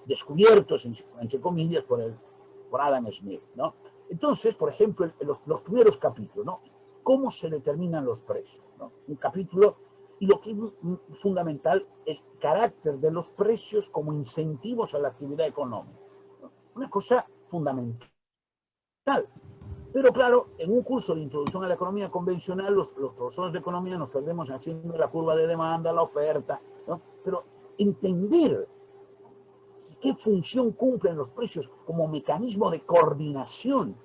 descubiertos, entre comillas, por Adam Smith, ¿no? Entonces, por ejemplo, los primeros capítulos, ¿no? ¿Cómo se determinan los precios? ¿No? Un capítulo, y lo que es fundamental, el carácter de los precios como incentivos a la actividad económica, ¿no? Una cosa fundamental. Pero claro, en un curso de introducción a la economía convencional, los profesores de economía nos perdemos haciendo la curva de demanda, la oferta, ¿no? Pero entender qué función cumplen los precios como mecanismo de coordinación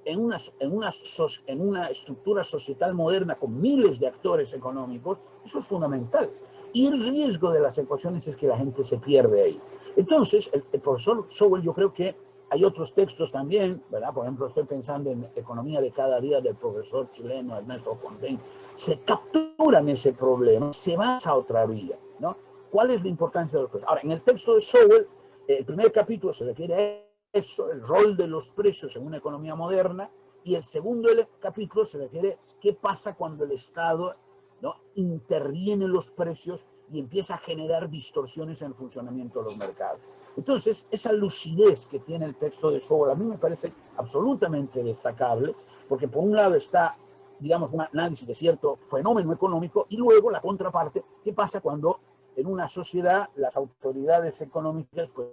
en una estructura societal moderna con miles de actores económicos, eso es fundamental. Y el riesgo de las ecuaciones es que la gente se pierde ahí. Entonces, el profesor Sowell, yo creo que hay otros textos también, ¿verdad? Por ejemplo, estoy pensando en Economía de cada día del profesor chileno Ernesto Fontaine. Se capturan ese problema, se va a otra vía, ¿no? ¿Cuál es la importancia de los precios? Ahora, en el texto de Sowell, el primer capítulo se refiere a eso, el rol de los precios en una economía moderna, y el segundo capítulo se refiere a qué pasa cuando el Estado, ¿no? interviene en los precios y empieza a generar distorsiones en el funcionamiento de los mercados. Entonces, esa lucidez que tiene el texto de Sowell a mí me parece absolutamente destacable, porque por un lado está, digamos, un análisis de cierto fenómeno económico, y luego la contraparte, qué pasa cuando en una sociedad las autoridades económicas pues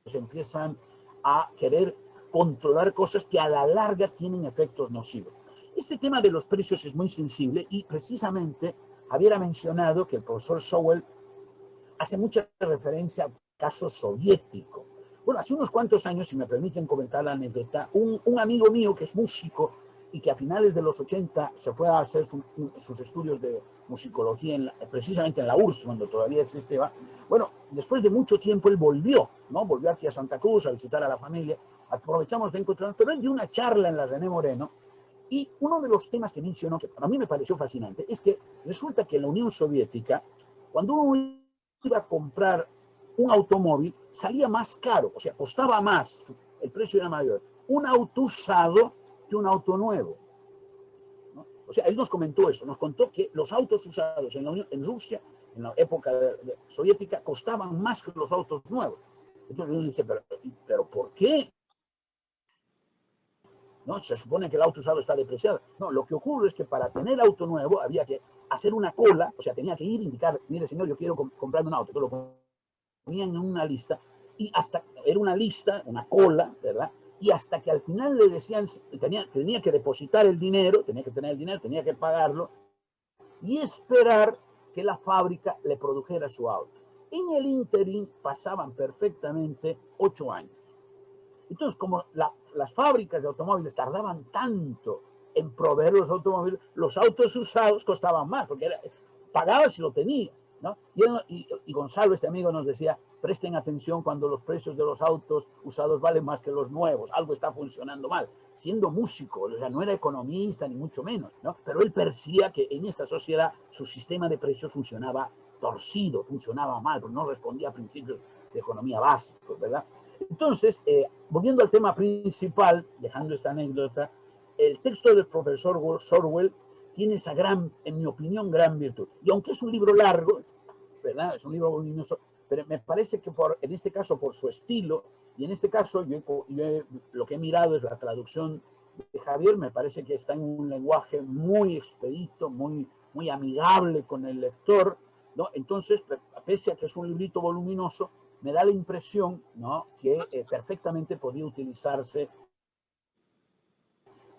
empiezan a querer controlar cosas que a la larga tienen efectos nocivos. Este tema de los precios es muy sensible y precisamente había mencionado que el profesor Sowell hace mucha referencia al caso soviético. Bueno, hace unos cuantos años, si me permiten comentar la anécdota, un amigo mío que es músico y que a finales de los 80 se fue a hacer sus estudios de musicología precisamente en la URSS, cuando todavía existía. Bueno, después de mucho tiempo él volvió, ¿no? Volvió aquí a Santa Cruz a visitar a la familia. Aprovechamos de encontrarnos, pero él dio una charla en la René Moreno y uno de los temas que mencionó, que a mí me pareció fascinante, es que resulta que en la Unión Soviética, cuando uno iba a comprar un automóvil, salía más caro, o sea, costaba más, el precio era mayor, un auto usado que un auto nuevo, ¿no? O sea, él nos comentó eso, nos contó que los autos usados en Rusia, en la época soviética, costaban más que los autos nuevos. Entonces uno dice, pero ¿por qué? ¿No? Se supone que el auto usado está depreciado. No, lo que ocurre es que para tener auto nuevo había que hacer una cola, o sea, tenía que ir a indicar, mire señor, yo quiero comprarme un auto, entonces lo ponían en una lista, y hasta, era una lista, una cola, ¿verdad? Y hasta que al final le decían, tenía que depositar el dinero, tenía que tener el dinero, tenía que pagarlo, y esperar que la fábrica le produjera su auto. En el ínterin pasaban perfectamente 8 años. Entonces, como las fábricas de automóviles tardaban tanto en proveer los automóviles, los autos usados costaban más, porque pagabas si lo tenías, ¿no? Y Gonzalo, este amigo, nos decía, presten atención cuando los precios de los autos usados valen más que los nuevos, algo está funcionando mal. Siendo músico, o sea, no era economista ni mucho menos, ¿no? Pero él percibía que en esa sociedad su sistema de precios funcionaba torcido, funcionaba mal, porque no respondía a principios de economía básicos, ¿verdad? Entonces, volviendo al tema principal, dejando esta anécdota, el texto del profesor Sowell tiene esa gran, en mi opinión, gran virtud. Y aunque es un libro largo, ¿verdad? Es un libro voluminoso, pero me parece que en este caso por su estilo, y en este caso lo que he mirado es la traducción de Javier, me parece que está en un lenguaje muy expedito, muy amigable con el lector, ¿no? Entonces, pese a que es un librito voluminoso, me da la impresión, ¿no?, que perfectamente podría utilizarse,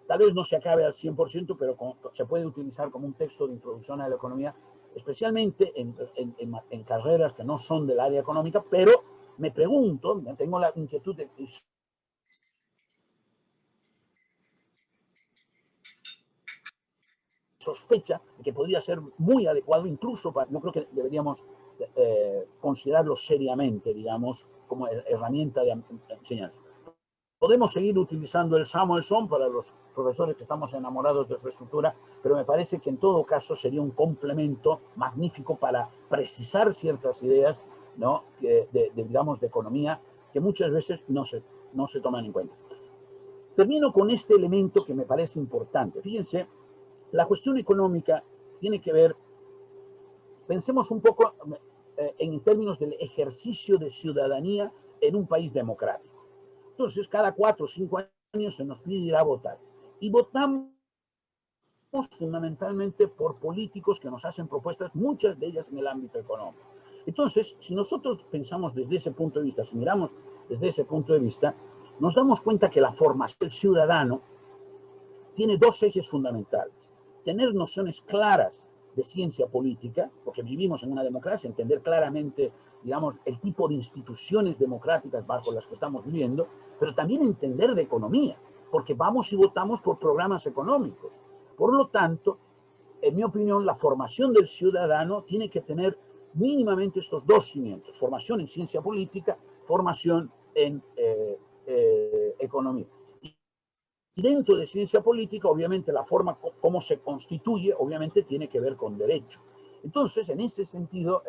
tal vez no se acabe al 100%, pero se puede utilizar como un texto de introducción a la economía, especialmente en carreras que no son del área económica, pero me pregunto, tengo la inquietud de sospecha de que podría ser muy adecuado, incluso yo creo que deberíamos considerarlo seriamente, digamos, como herramienta de enseñanza. Podemos seguir utilizando el Samuelson para los profesores que estamos enamorados de su estructura, pero me parece que en todo caso sería un complemento magnífico para precisar ciertas ideas, ¿no?, digamos, de economía, que muchas veces no se toman en cuenta. Termino con este elemento que me parece importante. Fíjense, la cuestión económica tiene que ver, pensemos un poco en términos del ejercicio de ciudadanía en un país democrático. Entonces, cada 4 o 5 años se nos pide ir a votar. Y votamos fundamentalmente por políticos que nos hacen propuestas, muchas de ellas en el ámbito económico. Entonces, si nosotros pensamos desde ese punto de vista, si miramos desde ese punto de vista, nos damos cuenta que la formación del ciudadano tiene 2 ejes fundamentales. Tener nociones claras de ciencia política, porque vivimos en una democracia, entender claramente, digamos, el tipo de instituciones democráticas bajo las que estamos viviendo, pero también entender de economía, porque vamos y votamos por programas económicos. Por lo tanto, en mi opinión, la formación del ciudadano tiene que tener mínimamente estos 2 cimientos: formación en ciencia política, formación en economía. Y dentro de ciencia política, obviamente, la forma como se constituye, obviamente, tiene que ver con derecho. Entonces, en ese sentido,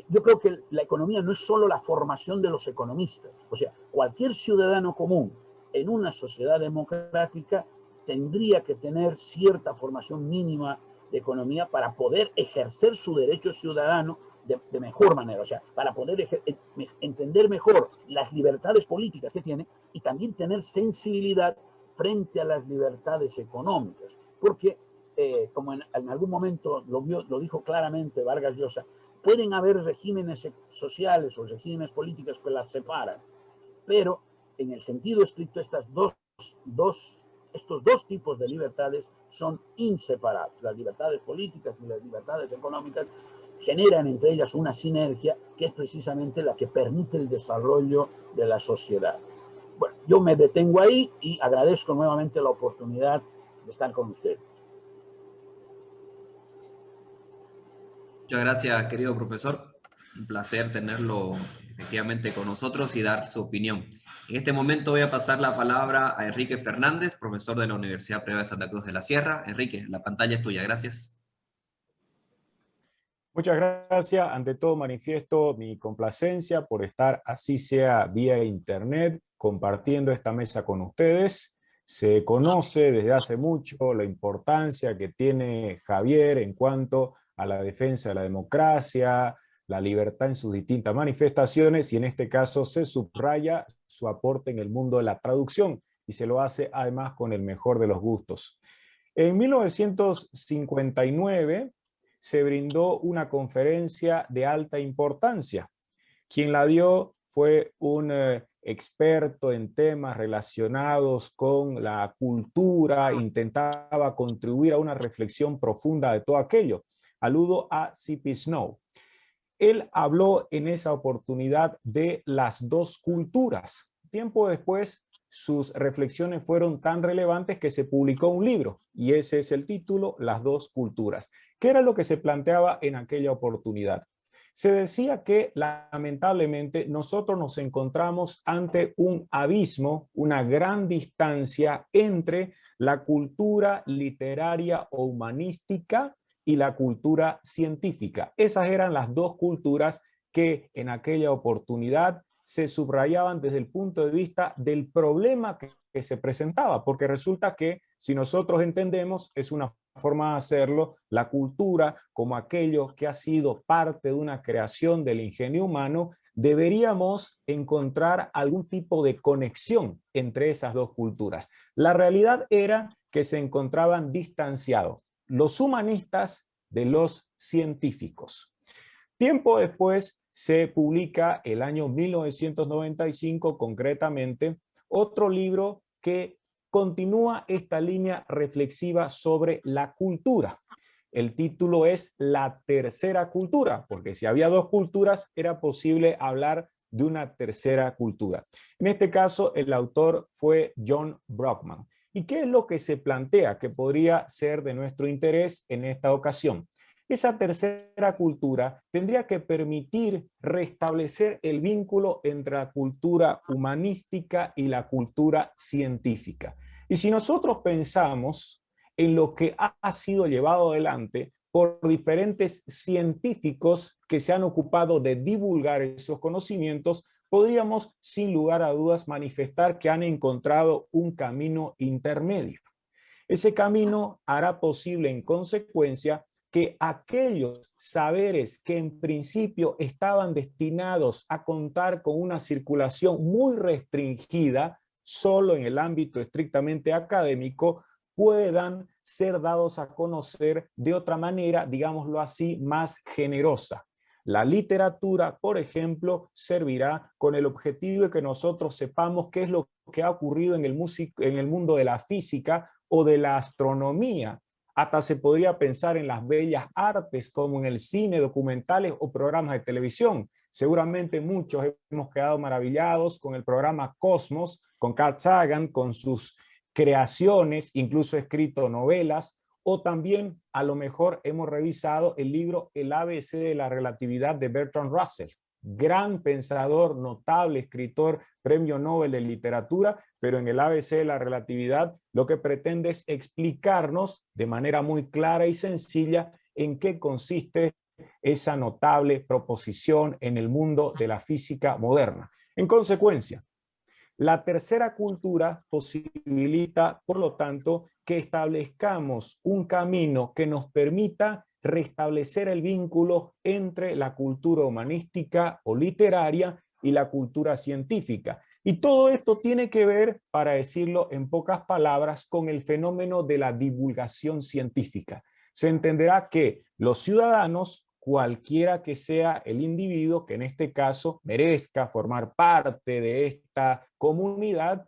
yo creo que la economía no es solo la formación de los economistas. O sea, cualquier ciudadano común en una sociedad democrática tendría que tener cierta formación mínima de economía para poder ejercer su derecho ciudadano de mejor manera, o sea, para poder entender mejor las libertades políticas que tiene y también tener sensibilidad frente a las libertades económicas. Porque, como en algún momento lo dijo claramente Vargas Llosa, pueden haber regímenes sociales o regímenes políticos que las separan, pero en el sentido estricto estos dos tipos de libertades son inseparables. Las libertades políticas y las libertades económicas generan entre ellas una sinergia que es precisamente la que permite el desarrollo de la sociedad. Bueno, yo me detengo ahí y agradezco nuevamente la oportunidad de estar con ustedes. Muchas gracias, querido profesor. Un placer tenerlo efectivamente con nosotros y dar su opinión. En este momento voy a pasar la palabra a Enrique Fernández, profesor de la Universidad Privada de Santa Cruz de la Sierra. Enrique, la pantalla es tuya. Gracias. Muchas gracias. Ante todo manifiesto mi complacencia por estar, así sea vía internet, compartiendo esta mesa con ustedes. Se conoce desde hace mucho la importancia que tiene Javier en cuanto a la defensa de la democracia, la libertad en sus distintas manifestaciones, y en este caso se subraya su aporte en el mundo de la traducción, y se lo hace además con el mejor de los gustos. En 1959 se brindó una conferencia de alta importancia. Quien la dio fue un experto en temas relacionados con la cultura, intentaba contribuir a una reflexión profunda de todo aquello. Aludo a C.P. Snow. Él habló en esa oportunidad de las 2 culturas. Tiempo después, sus reflexiones fueron tan relevantes que se publicó un libro, y ese es el título, Las 2 culturas. ¿Qué era lo que se planteaba en aquella oportunidad? Se decía que lamentablemente nosotros nos encontramos ante un abismo, una gran distancia entre la cultura literaria o humanística y la cultura científica. Esas eran las 2 culturas que en aquella oportunidad se subrayaban desde el punto de vista del problema que se presentaba, porque resulta que si nosotros entendemos es una forma de hacerlo, la cultura como aquello que ha sido parte de una creación del ingenio humano, deberíamos encontrar algún tipo de conexión entre esas dos culturas. La realidad era que se encontraban distanciados los humanistas de los científicos. Tiempo después se publica, el año 1995 concretamente, otro libro que continúa esta línea reflexiva sobre la cultura. El título es La tercera cultura, porque si había dos culturas era posible hablar de una tercera cultura. En este caso, el autor fue John Brockman. ¿Y qué es lo que se plantea que podría ser de nuestro interés en esta ocasión? Esa tercera cultura tendría que permitir restablecer el vínculo entre la cultura humanística y la cultura científica. Y si nosotros pensamos en lo que ha sido llevado adelante por diferentes científicos que se han ocupado de divulgar esos conocimientos, podríamos sin lugar a dudas manifestar que han encontrado un camino intermedio. Ese camino hará posible en consecuencia que aquellos saberes que en principio estaban destinados a contar con una circulación muy restringida, solo en el ámbito estrictamente académico, puedan ser dados a conocer de otra manera, digámoslo así, más generosa. La literatura, por ejemplo, servirá con el objetivo de que nosotros sepamos qué es lo que ha ocurrido en el mundo de la física o de la astronomía. Hasta se podría pensar en las bellas artes, como en el cine, documentales o programas de televisión. Seguramente muchos hemos quedado maravillados con el programa Cosmos, con Carl Sagan, con sus creaciones, incluso escrito novelas, o también a lo mejor hemos revisado el libro El ABC de la relatividad de Bertrand Russell, gran pensador, notable escritor, premio Nobel de literatura, pero en el ABC de la relatividad lo que pretende es explicarnos de manera muy clara y sencilla en qué consiste esa notable proposición en el mundo de la física moderna. En consecuencia, la tercera cultura posibilita, por lo tanto, que establezcamos un camino que nos permita restablecer el vínculo entre la cultura humanística o literaria y la cultura científica. Y todo esto tiene que ver, para decirlo en pocas palabras, con el fenómeno de la divulgación científica. Se entenderá que los ciudadanos, cualquiera que sea el individuo que en este caso merezca formar parte de esta comunidad,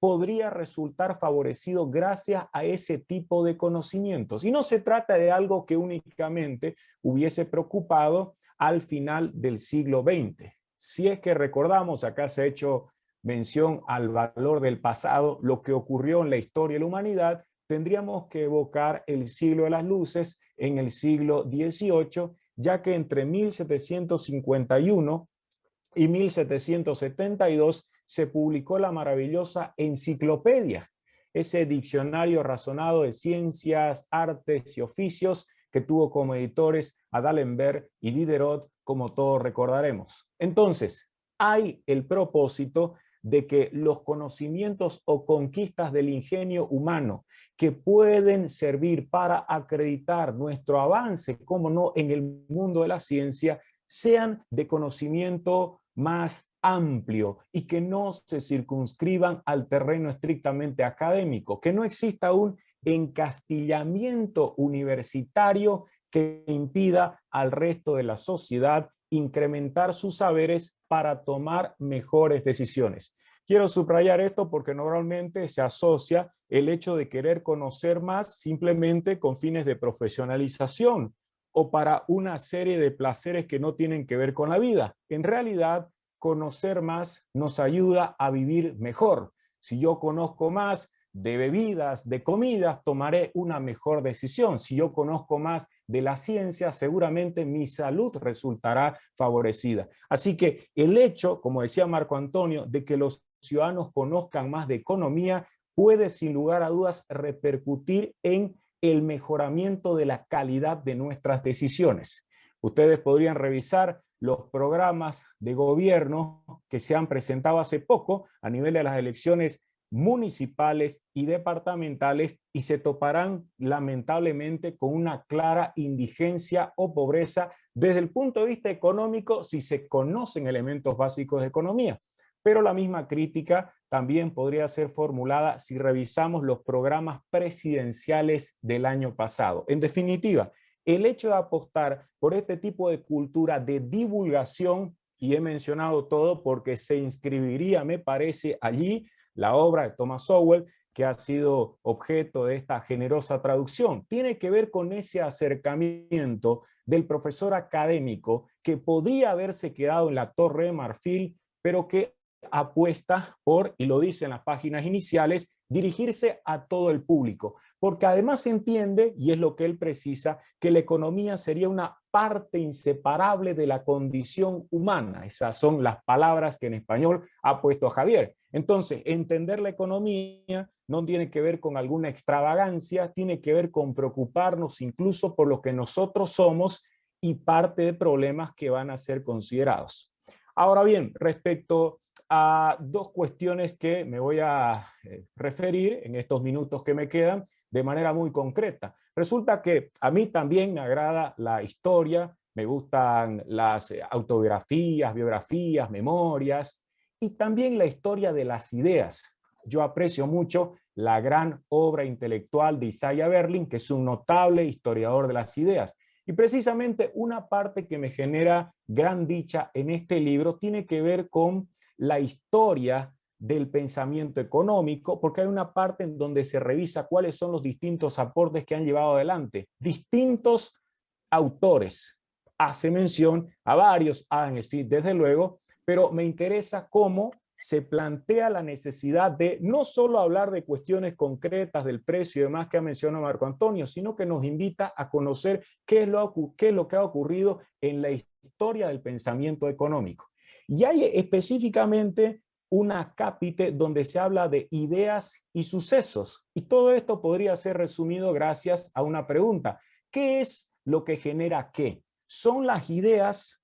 podría resultar favorecido gracias a ese tipo de conocimientos. Y no se trata de algo que únicamente hubiese preocupado al final del siglo XX. Si es que recordamos, acá se ha hecho mención al valor del pasado, lo que ocurrió en la historia de la humanidad, tendríamos que evocar el siglo de las luces en el siglo XVIII, ya que entre 1751 y 1772 se publicó la maravillosa Enciclopedia, ese diccionario razonado de ciencias, artes y oficios que tuvo como editores a D'Alembert y Diderot, como todos recordaremos. Entonces, hay el propósito de que los conocimientos o conquistas del ingenio humano que pueden servir para acreditar nuestro avance, como no, en el mundo de la ciencia, sean de conocimiento más amplio y que no se circunscriban al terreno estrictamente académico, que no exista un encastillamiento universitario que impida al resto de la sociedad incrementar sus saberes para tomar mejores decisiones. Quiero subrayar esto porque normalmente se asocia el hecho de querer conocer más simplemente con fines de profesionalización o para una serie de placeres que no tienen que ver con la vida. En realidad, conocer más nos ayuda a vivir mejor. Si yo conozco más de bebidas, de comidas, tomaré una mejor decisión. Si yo conozco más de la ciencia, seguramente mi salud resultará favorecida. Así que el hecho, como decía Marco Antonio, de que los ciudadanos conozcan más de economía puede sin lugar a dudas repercutir en el mejoramiento de la calidad de nuestras decisiones. Ustedes podrían revisar los programas de gobierno que se han presentado hace poco a nivel de las elecciones municipales y departamentales y se toparán lamentablemente con una clara indigencia o pobreza desde el punto de vista económico si se conocen elementos básicos de economía. Pero la misma crítica también podría ser formulada si revisamos los programas presidenciales del año pasado. En definitiva, el hecho de apostar por este tipo de cultura de divulgación, y he mencionado todo porque se inscribiría, me parece, allí la obra de Thomas Sowell, que ha sido objeto de esta generosa traducción. Tiene que ver con ese acercamiento del profesor académico que podría haberse quedado en la Torre de Marfil, pero que apuesta por, y lo dice en las páginas iniciales, dirigirse a todo el público, porque además entiende, y es lo que él precisa, que la economía sería una parte inseparable de la condición humana. Esas son las palabras que en español ha puesto Javier. Entonces, entender la economía no tiene que ver con alguna extravagancia, tiene que ver con preocuparnos incluso por lo que nosotros somos y parte de problemas que van a ser considerados. Ahora bien, respecto a dos cuestiones que me voy a referir en estos minutos que me quedan de manera muy concreta. Resulta que a mí también me agrada la historia, me gustan las autobiografías, biografías, memorias y también la historia de las ideas. Yo aprecio mucho la gran obra intelectual de Isaiah Berlin, que es un notable historiador de las ideas. Y precisamente una parte que me genera gran dicha en este libro tiene que ver con la historia del pensamiento económico, porque hay una parte en donde se revisa cuáles son los distintos aportes que han llevado adelante distintos autores. Hace mención a varios, Adam Smith desde luego, pero me interesa cómo se plantea la necesidad de no solo hablar de cuestiones concretas del precio y demás que ha mencionado Marco Antonio, sino que nos invita a conocer qué es lo que ha ocurrido en la historia del pensamiento económico. Y hay específicamente un acápite donde se habla de ideas y sucesos. Y todo esto podría ser resumido gracias a una pregunta. ¿Qué es lo que genera qué? ¿Son las ideas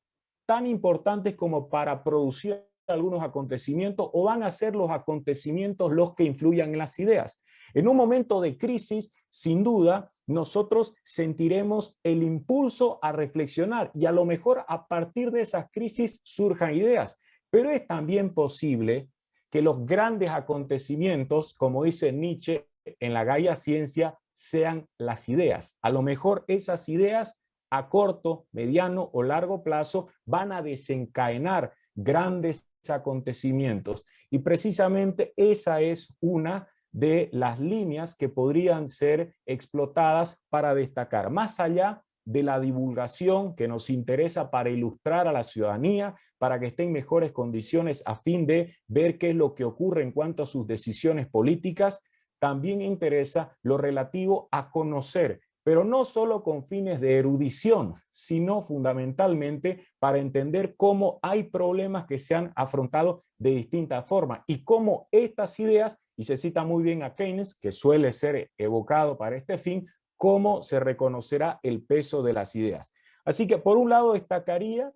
tan importantes como para producir algunos acontecimientos o van a ser los acontecimientos los que influyan en las ideas? En un momento de crisis, sin duda, nosotros sentiremos el impulso a reflexionar y a lo mejor a partir de esas crisis surjan ideas. Pero es también posible que los grandes acontecimientos, como dice Nietzsche en la Gaia Ciencia, sean las ideas. A lo mejor esas ideas a corto, mediano o largo plazo van a desencadenar grandes acontecimientos. Y precisamente esa es una de las líneas que podrían ser explotadas para destacar, más allá de la divulgación que nos interesa para ilustrar a la ciudadanía, para que esté en mejores condiciones a fin de ver qué es lo que ocurre en cuanto a sus decisiones políticas. También interesa lo relativo a conocer, pero no solo con fines de erudición, sino fundamentalmente para entender cómo hay problemas que se han afrontado de distintas formas y cómo estas ideas, y se cita muy bien a Keynes, que suele ser evocado para este fin, cómo se reconocerá el peso de las ideas. Así que por un lado destacaría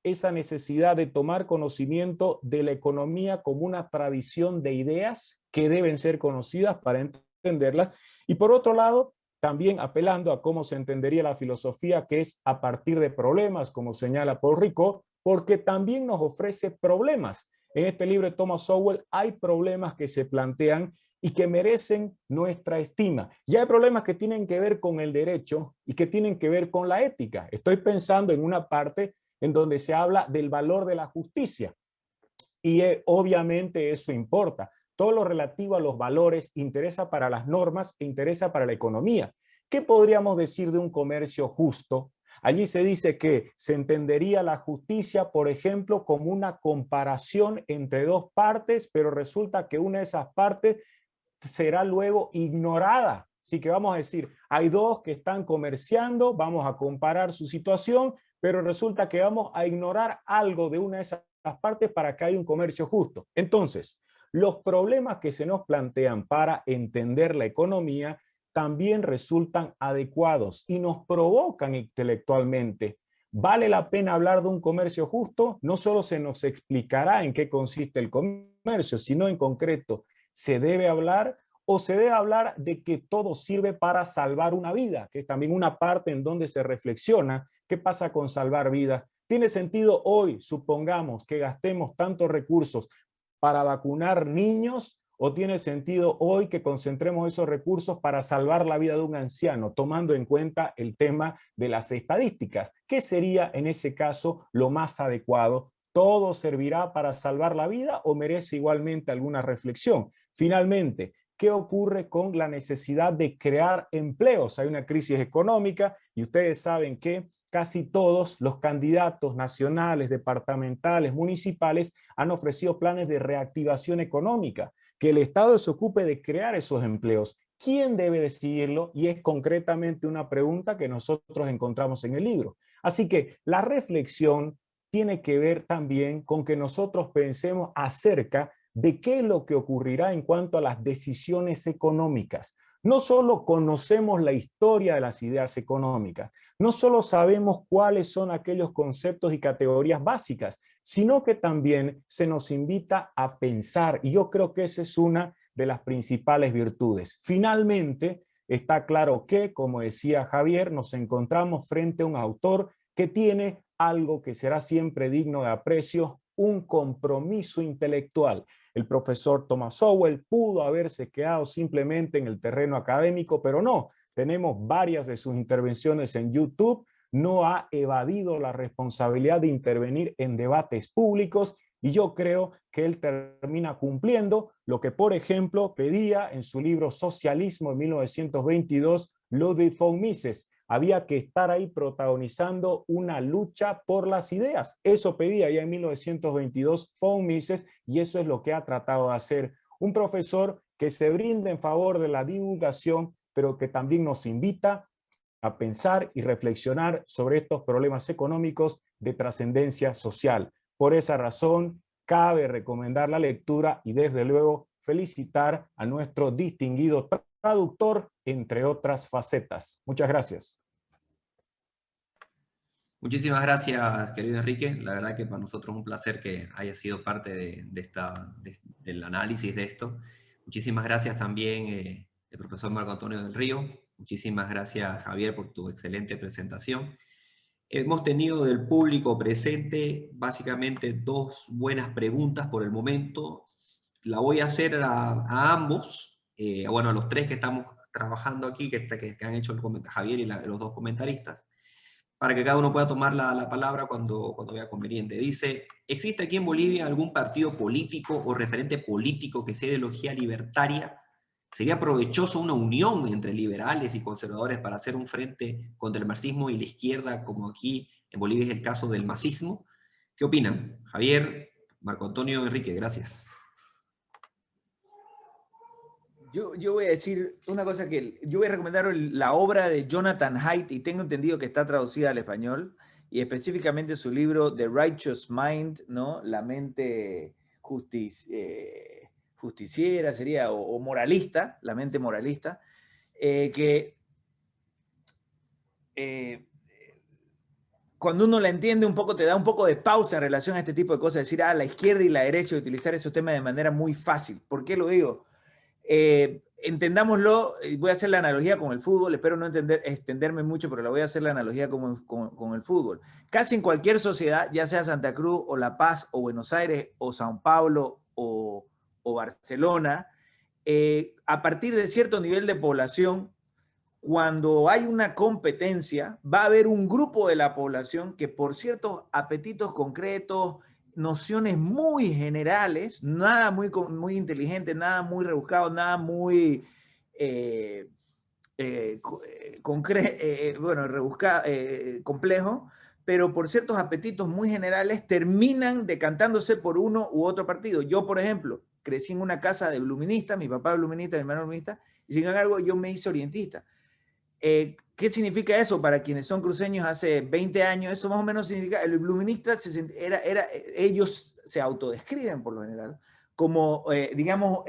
esa necesidad de tomar conocimiento de la economía como una tradición de ideas que deben ser conocidas para entenderlas, y por otro lado también apelando a cómo se entendería la filosofía, que es a partir de problemas, como señala Paul Ricoeur, porque también nos ofrece problemas. En este libro de Thomas Sowell hay problemas que se plantean y que merecen nuestra estima. Y hay problemas que tienen que ver con el derecho y que tienen que ver con la ética. Estoy pensando en una parte en donde se habla del valor de la justicia. Y obviamente eso importa. Todo lo relativo a los valores interesa para las normas e interesa para la economía. ¿Qué podríamos decir de un comercio justo? Allí se dice que se entendería la justicia, por ejemplo, como una comparación entre dos partes, pero resulta que una de esas partes será luego ignorada. Así que vamos a decir, hay dos que están comerciando, vamos a comparar su situación, pero resulta que vamos a ignorar algo de una de esas partes para que haya un comercio justo. Entonces, los problemas que se nos plantean para entender la economía también resultan adecuados y nos provocan intelectualmente. ¿Vale la pena hablar de un comercio justo? No solo se nos explicará en qué consiste el comercio, sino en concreto, se debe hablar, o se debe hablar de que todo sirve para salvar una vida, que es también una parte en donde se reflexiona qué pasa con salvar vidas. ¿Tiene sentido hoy, supongamos, que gastemos tantos recursos para vacunar niños, o tiene sentido hoy que concentremos esos recursos para salvar la vida de un anciano, tomando en cuenta el tema de las estadísticas? ¿Qué sería en ese caso lo más adecuado? ¿Todo servirá para salvar la vida o merece igualmente alguna reflexión? Finalmente, ¿qué ocurre con la necesidad de crear empleos? Hay una crisis económica y ustedes saben que casi todos los candidatos nacionales, departamentales, municipales han ofrecido planes de reactivación económica, que el Estado se ocupe de crear esos empleos. ¿Quién debe decidirlo? Y es concretamente una pregunta que nosotros encontramos en el libro. Así que la reflexión tiene que ver también con que nosotros pensemos acerca de qué es lo que ocurrirá en cuanto a las decisiones económicas. No solo conocemos la historia de las ideas económicas, no solo sabemos cuáles son aquellos conceptos y categorías básicas, sino que también se nos invita a pensar, y yo creo que esa es una de las principales virtudes. Finalmente, está claro que, como decía Javier, nos encontramos frente a un autor que tiene algo que será siempre digno de aprecio, un compromiso intelectual. El profesor Thomas Sowell pudo haberse quedado simplemente en el terreno académico, pero no. Tenemos varias de sus intervenciones en YouTube, no ha evadido la responsabilidad de intervenir en debates públicos, y yo creo que él termina cumpliendo lo que, por ejemplo, pedía en su libro Socialismo en 1922 Ludwig von Mises. Había que estar ahí protagonizando una lucha por las ideas. Eso pedía ya en 1922 von Mises, y eso es lo que ha tratado de hacer un profesor que se brinda en favor de la divulgación, pero que también nos invita a pensar y reflexionar sobre estos problemas económicos de trascendencia social. Por esa razón, cabe recomendar la lectura y desde luego felicitar a nuestro distinguido traductor, entre otras facetas. Muchas gracias. Muchísimas gracias, querido Enrique. La verdad que para nosotros es un placer que haya sido parte del análisis de esto. Muchísimas gracias también, el profesor Marco Antonio del Río. Muchísimas gracias, Javier, por tu excelente presentación. Hemos tenido del público presente básicamente dos buenas preguntas por el momento. La voy a hacer a ambos, bueno, a los tres que estamos trabajando aquí, que han hecho el comentario, Javier y los dos comentaristas, para que cada uno pueda tomar la palabra cuando vea conveniente. Dice, ¿existe aquí en Bolivia algún partido político o referente político que sea de ideología libertaria? ¿Sería provechoso una unión entre liberales y conservadores para hacer un frente contra el marxismo y la izquierda, como aquí en Bolivia es el caso del masismo? ¿Qué opinan? Javier, Marco Antonio, Enrique, gracias. Yo voy a decir una cosa, que yo voy a recomendar la obra de Jonathan Haidt, y tengo entendido que está traducida al español, y específicamente su libro The Righteous Mind, ¿no? La mente justiciera sería, o moralista, la mente moralista, cuando uno la entiende un poco, te da un poco de pausa en relación a este tipo de cosas, decir, la izquierda y la derecha, utilizar esos temas de manera muy fácil. ¿Por qué lo digo? Entendámoslo, voy a hacer la analogía con el fútbol, espero no extenderme mucho, pero la voy a hacer la analogía con el fútbol. Casi en cualquier sociedad, ya sea Santa Cruz o La Paz o Buenos Aires o Sao Paulo o Barcelona, a partir de cierto nivel de población, cuando hay una competencia, va a haber un grupo de la población que por ciertos apetitos concretos, nociones muy generales, nada muy inteligente, nada muy rebuscado, nada muy complejo, pero por ciertos apetitos muy generales terminan decantándose por uno u otro partido. Yo, por ejemplo, crecí en una casa de bluministas, mi papá es bluminista, mi hermano es bluminista, y sin embargo yo me hice orientista. ¿Qué significa eso para quienes son cruceños hace 20 años? Eso más o menos significa, el bluminista ellos se autodescriben por lo general como, digamos,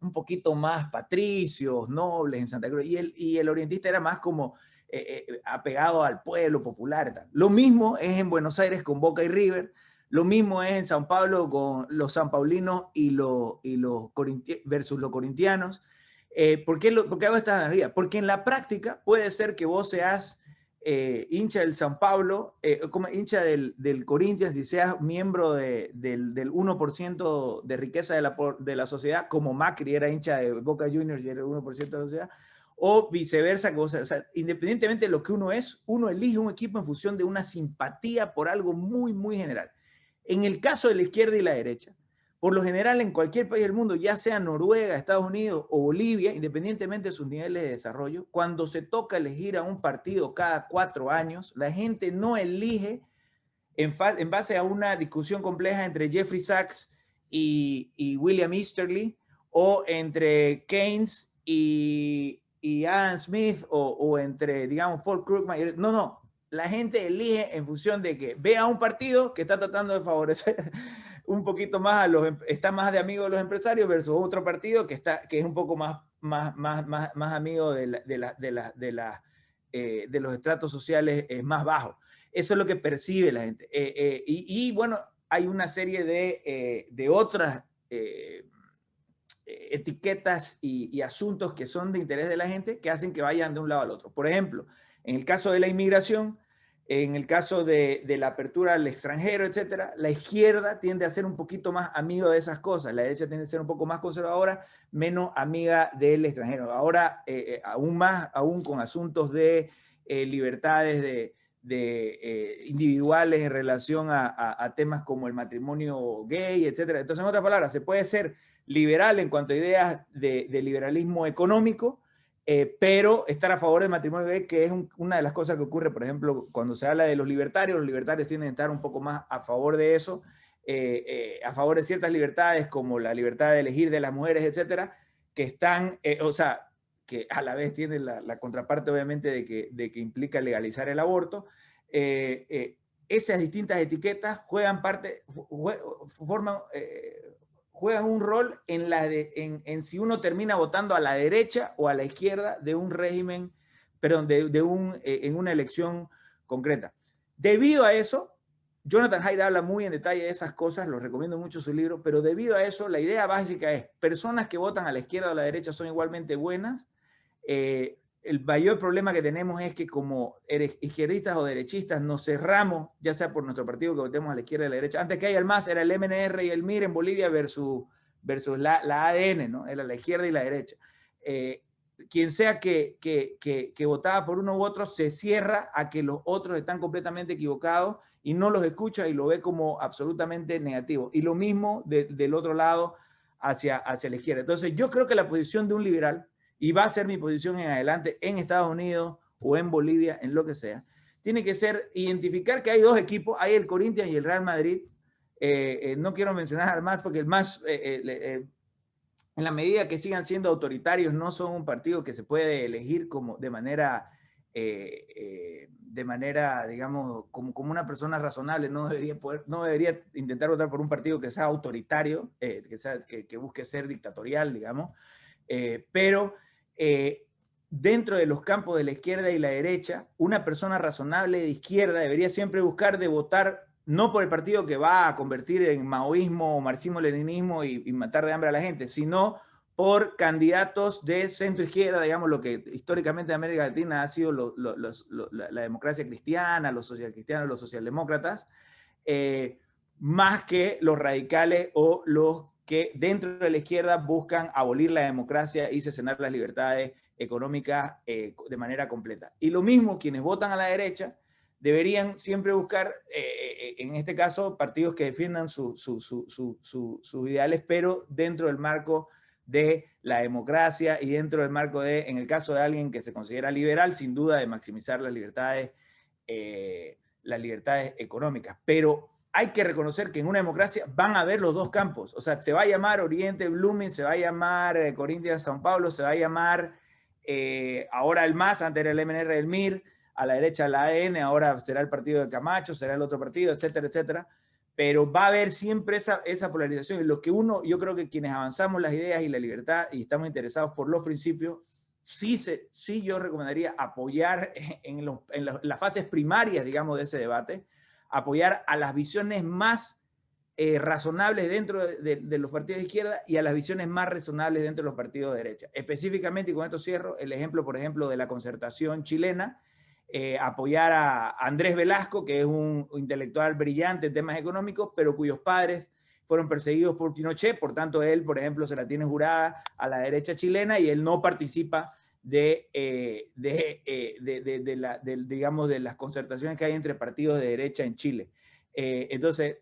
un poquito más patricios, nobles en Santa Cruz, y el orientista era más como apegado al pueblo popular. Tal. Lo mismo es en Buenos Aires con Boca y River, Lo mismo es en Sao Paulo con los sanpaulinos versus los corintianos. ¿Por qué hago esta analogía? Porque en la práctica puede ser que vos seas hincha del Sao Paulo, como hincha del Corinthians, y seas miembro del 1% de riqueza de la sociedad, como Macri era hincha de Boca Juniors y era el 1% de la sociedad, o viceversa, que vos, o sea, independientemente de lo que uno es, uno elige un equipo en función de una simpatía por algo muy, muy general. En el caso de la izquierda y la derecha, por lo general en cualquier país del mundo, ya sea Noruega, Estados Unidos o Bolivia, independientemente de sus niveles de desarrollo, cuando se toca elegir a un partido cada 4 años, la gente no elige en base a una discusión compleja entre Jeffrey Sachs y William Easterly, o entre Keynes y Adam Smith, o entre, digamos, Paul Krugman. No. La gente elige en función de que vea un partido que está tratando de favorecer un poquito más está más de amigo de los empresarios versus otro partido que es un poco más amigo de los estratos sociales más bajos. Eso es lo que percibe la gente. Y bueno, hay una serie de otras etiquetas y asuntos que son de interés de la gente que hacen que vayan de un lado al otro. Por ejemplo, en el caso de la inmigración, en el caso de la apertura al extranjero, etcétera, la izquierda tiende a ser un poquito más amigo de esas cosas, la derecha tiende a ser un poco más conservadora, menos amiga del extranjero. Ahora, aún con asuntos de libertades individuales en relación a temas como el matrimonio gay, etcétera. Entonces, en otras palabras, se puede ser liberal en cuanto a ideas de liberalismo económico, pero estar a favor del matrimonio gay, que es una de las cosas que ocurre, por ejemplo, cuando se habla de los libertarios tienden a estar un poco más a favor de eso, a favor de ciertas libertades, como la libertad de elegir de las mujeres, etcétera, que están, o sea, que a la vez tienen la contraparte, obviamente, de que implica legalizar el aborto. Esas distintas etiquetas juegan un rol en si uno termina votando a la derecha o a la izquierda de un régimen, perdón, en una elección concreta. Debido a eso, Jonathan Haidt habla muy en detalle de esas cosas, los recomiendo mucho su libro, pero debido a eso, la idea básica es, personas que votan a la izquierda o a la derecha son igualmente buenas. El mayor problema que tenemos es que como izquierdistas o derechistas nos cerramos, ya sea por nuestro partido que votemos a la izquierda y a la derecha. Antes que haya el MAS era el MNR y el MIR en Bolivia versus la ADN, ¿no? Era la izquierda y la derecha. Quien sea que votaba por uno u otro se cierra a que los otros están completamente equivocados y no los escucha y lo ve como absolutamente negativo. Y lo mismo del otro lado hacia la izquierda. Entonces yo creo que la posición de un liberal, y va a ser mi posición en adelante en Estados Unidos o en Bolivia, en lo que sea, tiene que ser identificar que hay dos equipos, hay el Corinthians y el Real Madrid. No quiero mencionar al MAS porque el MAS, en la medida que sigan siendo autoritarios, no son un partido que se puede elegir como de manera, digamos, como una persona razonable. No debería intentar votar por un partido que sea autoritario, que busque ser dictatorial, digamos. Pero dentro de los campos de la izquierda y la derecha, una persona razonable de izquierda debería siempre buscar de votar no por el partido que va a convertir en maoísmo o marxismo-leninismo y matar de hambre a la gente, sino por candidatos de centro-izquierda, digamos, lo que históricamente en América Latina ha sido la democracia cristiana, los socialcristianos, los socialdemócratas, más que los radicales o los que dentro de la izquierda buscan abolir la democracia y cercenar las libertades económicas de manera completa. Y lo mismo, quienes votan a la derecha deberían siempre buscar, en este caso, partidos que defiendan sus ideales, pero dentro del marco de la democracia y dentro del marco en el caso de alguien que se considera liberal, sin duda de maximizar las libertades económicas. Pero hay que reconocer que en una democracia van a haber los dos campos. O sea, se va a llamar Oriente Blooming, se va a llamar Corinthians Sao Paulo, se va a llamar ahora el MAS, antes era el MNR del MIR, a la derecha la ADN, ahora será el partido de Camacho, será el otro partido, etcétera, etcétera. Pero va a haber siempre esa polarización. Y lo que yo creo que quienes avanzamos las ideas y la libertad y estamos interesados por los principios, sí yo recomendaría apoyar en las fases primarias, digamos, de ese debate, apoyar a las visiones más razonables dentro de los partidos de izquierda y a las visiones más razonables dentro de los partidos de derecha. Específicamente, y con esto cierro, el ejemplo, por ejemplo, de la Concertación chilena, apoyar a Andrés Velasco, que es un intelectual brillante en temas económicos, pero cuyos padres fueron perseguidos por Pinochet, por tanto él, por ejemplo, se la tiene jurada a la derecha chilena y él no participa digamos, de las concertaciones que hay entre partidos de derecha en Chile. Entonces,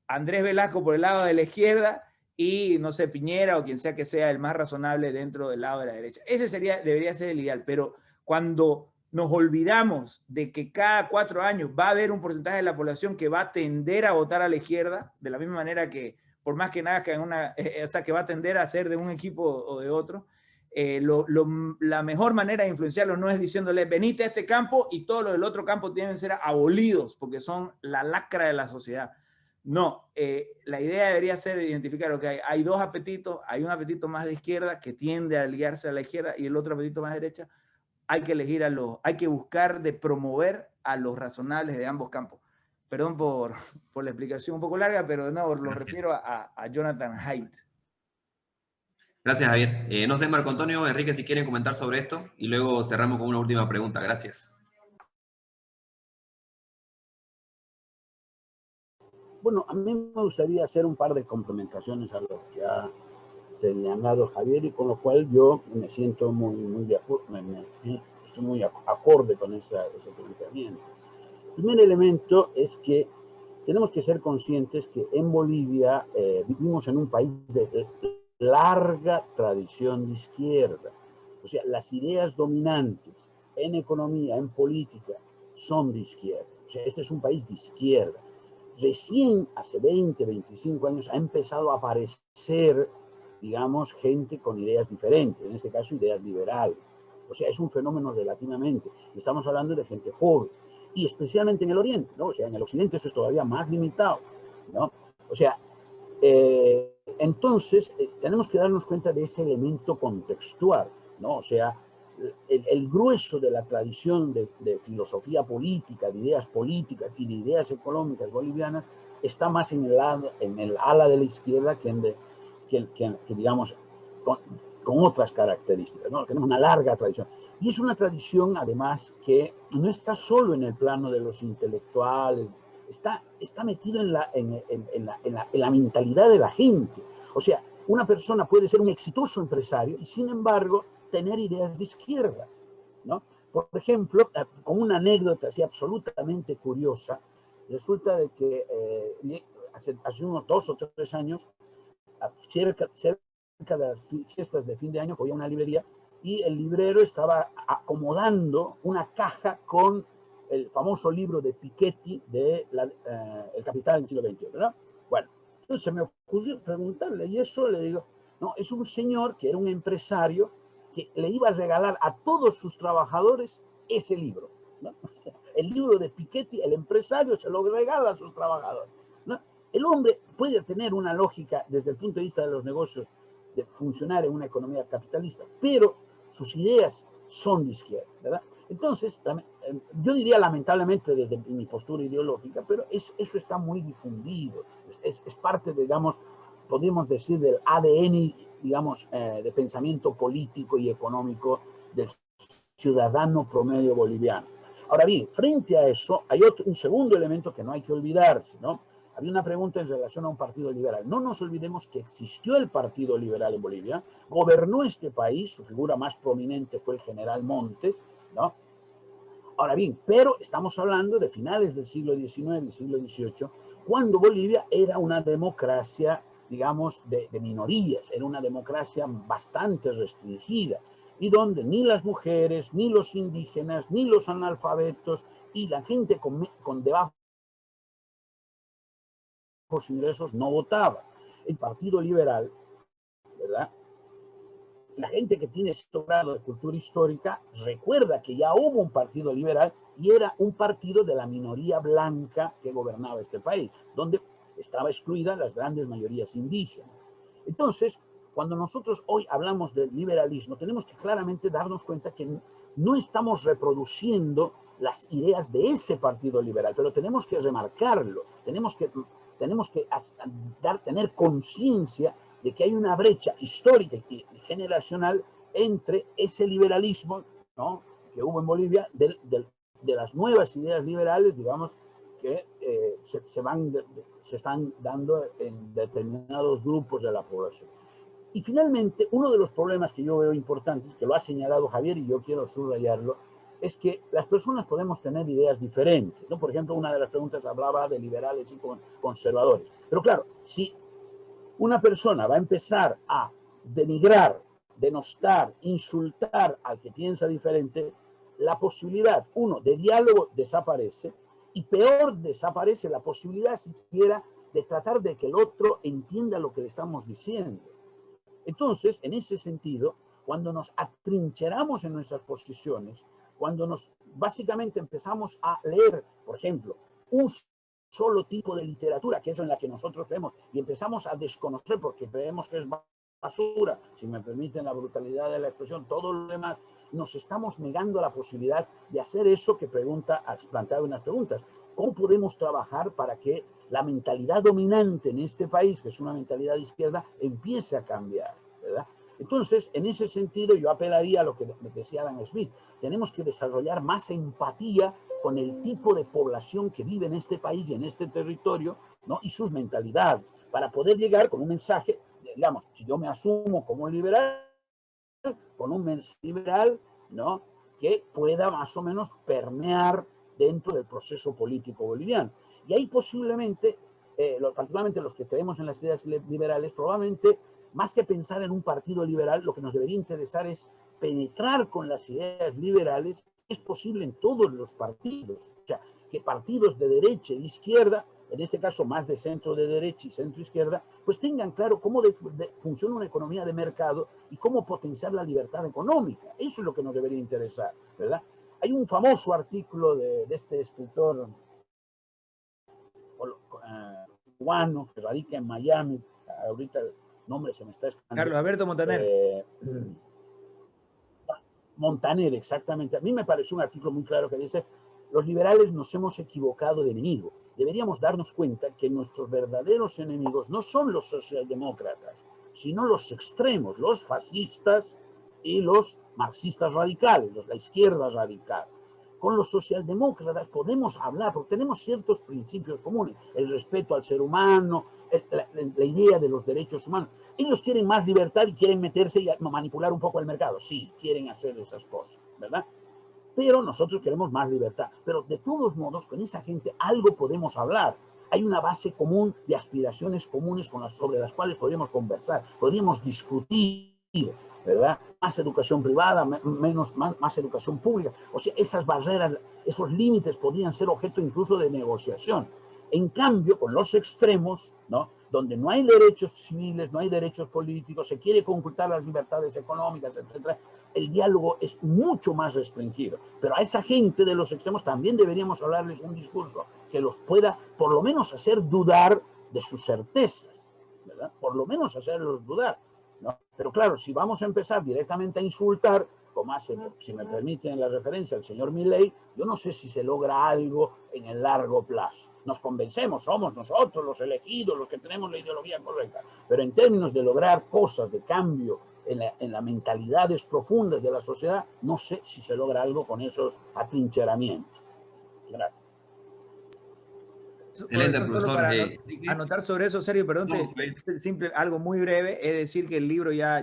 Andrés Velasco por el lado de la izquierda y, no sé, Piñera o quien sea que sea el más razonable dentro del lado de la derecha. Ese debería ser el ideal, pero cuando nos olvidamos de que cada 4 años va a haber un porcentaje de la población que va a tender a votar a la izquierda, de la misma manera que, por más que nada, o sea, que va a tender a ser de un equipo o de otro, la mejor manera de influenciarlo no es diciéndole venite a este campo y todos los del otro campo tienen que ser abolidos porque son la lacra de la sociedad. No, la idea debería ser identificar que hay dos apetitos, hay un apetito más de izquierda que tiende a aliarse a la izquierda y el otro apetito más de derecha. Hay que elegir hay que buscar de promover a los razonables de ambos campos. Perdón por la explicación un poco larga, pero no, lo refiero a Jonathan Haidt. Gracias, Javier. No sé, Marco Antonio, Enrique, si quieren comentar sobre esto y luego cerramos con una última pregunta. Gracias. Bueno, a mí me gustaría hacer un par de complementaciones a lo que ha señalado Javier y con lo cual yo me siento muy de acuerdo, estoy muy acorde con ese planteamiento. El primer elemento es que tenemos que ser conscientes que en Bolivia vivimos en un país de larga tradición de izquierda. O sea, las ideas dominantes en economía, en política, son de izquierda. O sea, este es un país de izquierda. Recién hace 20, 25 años ha empezado a aparecer, digamos, gente con ideas diferentes, en este caso ideas liberales. O sea, es un fenómeno relativamente. Estamos hablando de gente joven, y especialmente en el Oriente, ¿no? O sea, en el Occidente eso es todavía más limitado, ¿no? O sea, entonces tenemos que darnos cuenta de ese elemento contextual, ¿no? O sea, el grueso de la tradición de filosofía política, de ideas políticas y de ideas económicas bolivianas está más en el ala de la izquierda que digamos, con otras características, ¿no? Tenemos una larga tradición. Y es una tradición, además, que no está solo en el plano de los intelectuales, está metido en la mentalidad de la gente. O sea, una persona puede ser un exitoso empresario y, sin embargo, tener ideas de izquierda, ¿no? Por ejemplo, con una anécdota así absolutamente curiosa, resulta de que hace unos 2 o 3 años, cerca de las fiestas de fin de año, fui a una librería y el librero estaba acomodando una caja con el famoso libro de Piketty de El Capital del siglo XXI, ¿verdad? Bueno, entonces se me ocurrió preguntarle, y eso le digo, no, es un señor que era un empresario que le iba a regalar a todos sus trabajadores ese libro, ¿no? O sea, el libro de Piketty, el empresario se lo regala a sus trabajadores, ¿no? El hombre puede tener una lógica desde el punto de vista de los negocios de funcionar en una economía capitalista, pero sus ideas son de izquierda, ¿verdad? Entonces, yo diría lamentablemente desde mi postura ideológica, pero eso está muy difundido, es parte, digamos, podríamos decir, del ADN, digamos, de pensamiento político y económico del ciudadano promedio boliviano. Ahora bien, frente a eso, hay un segundo elemento que no hay que olvidarse, ¿no? Había una pregunta en relación a un partido liberal. No nos olvidemos que existió el Partido Liberal en Bolivia, gobernó este país, su figura más prominente fue el general Montes, ¿no? Ahora bien, pero estamos hablando de finales del siglo XIX y siglo XVIII, cuando Bolivia era una democracia, digamos, de minorías, era una democracia bastante restringida, y donde ni las mujeres, ni los indígenas, ni los analfabetos, y la gente con debajo los ingresos no votaba. El Partido Liberal, ¿verdad? La gente que tiene cierto grado de cultura histórica recuerda que ya hubo un partido liberal y era un partido de la minoría blanca que gobernaba este país, donde estaba excluida las grandes mayorías indígenas. Entonces, cuando nosotros hoy hablamos del liberalismo, tenemos que claramente darnos cuenta que no estamos reproduciendo las ideas de ese partido liberal, pero tenemos que remarcarlo, tenemos que tenemos que tener conciencia de que hay una brecha histórica y generacional entre ese liberalismo, ¿no?, que hubo en Bolivia, de las nuevas ideas liberales, digamos, que se están dando en determinados grupos de la población. Y finalmente, uno de los problemas que yo veo importantes, que lo ha señalado Javier y yo quiero subrayarlo, es que las personas podemos tener ideas diferentes, ¿no? Por ejemplo, una de las preguntas hablaba de liberales y conservadores. Pero claro, si una persona va a empezar a denigrar, denostar, insultar al que piensa diferente, la posibilidad, uno, de diálogo desaparece, y peor, desaparece la posibilidad siquiera de tratar de que el otro entienda lo que le estamos diciendo. Entonces, en ese sentido, cuando nos atrincheramos en nuestras posiciones, cuando básicamente empezamos a leer, por ejemplo, un solo tipo de literatura, que es en la que nosotros creemos, y empezamos a desconocer porque creemos que es basura, si me permiten la brutalidad de la expresión, todo lo demás, nos estamos negando la posibilidad de hacer eso que plantea unas preguntas. ¿Cómo podemos trabajar para que la mentalidad dominante en este país, que es una mentalidad de izquierda, empiece a cambiar, ¿verdad? Entonces, en ese sentido, yo apelaría a lo que decía Adam Smith. Tenemos que desarrollar más empatía con el tipo de población que vive en este país y en este territorio, ¿no?, y sus mentalidades, para poder llegar con un mensaje, digamos, si yo me asumo como liberal, con un mensaje liberal, ¿no?, que pueda más o menos permear dentro del proceso político boliviano. Y ahí posiblemente, particularmente los que creemos en las ideas liberales, probablemente, más que pensar en un partido liberal, lo que nos debería interesar es penetrar con las ideas liberales. Es posible en todos los partidos, o sea, que partidos de derecha y de izquierda, en este caso más de centro de derecha y centro izquierda, pues tengan claro cómo funciona una economía de mercado y cómo potenciar la libertad económica. Eso es lo que nos debería interesar, ¿verdad? Hay un famoso artículo de este escritor cubano que radica en Miami, ahorita el nombre se me está escapando. Carlos Alberto Montaner. Montaner, exactamente. A mí me pareció un artículo muy claro que dice: los liberales nos hemos equivocado de enemigo. Deberíamos darnos cuenta que nuestros verdaderos enemigos no son los socialdemócratas, sino los extremos, los fascistas y los marxistas radicales, la izquierda radical. Con los socialdemócratas podemos hablar, porque tenemos ciertos principios comunes, el respeto al ser humano, la idea de los derechos humanos. Ellos quieren más libertad y quieren meterse y manipular un poco el mercado. Sí, quieren hacer esas cosas, ¿verdad? Pero nosotros queremos más libertad. Pero de todos modos, con esa gente algo podemos hablar. Hay una base común de aspiraciones comunes sobre las cuales podríamos conversar, podríamos discutir, ¿verdad? Más educación privada, más educación pública. O sea, esas barreras, esos límites podrían ser objeto incluso de negociación. En cambio, con los extremos, ¿no?, donde no hay derechos civiles, no hay derechos políticos, se quiere conculcar las libertades económicas, etc., el diálogo es mucho más restringido. Pero a esa gente de los extremos también deberíamos hablarles un discurso que los pueda, por lo menos, hacer dudar de sus certezas, ¿verdad? Por lo menos hacerlos dudar, ¿no? Pero claro, si vamos a empezar directamente a insultar, como hace, si me permiten la referencia, el señor Milei, yo no sé si se logra algo en el largo plazo. Nos convencemos, somos nosotros los elegidos, los que tenemos la ideología correcta, pero en términos de lograr cosas de cambio en las mentalidades profundas de la sociedad, no sé si se logra algo con esos atrincheramientos. Gracias. Excelente, profesor. Para anotar sobre eso, Sergio, perdón, simple, algo muy breve, es decir que el libro ya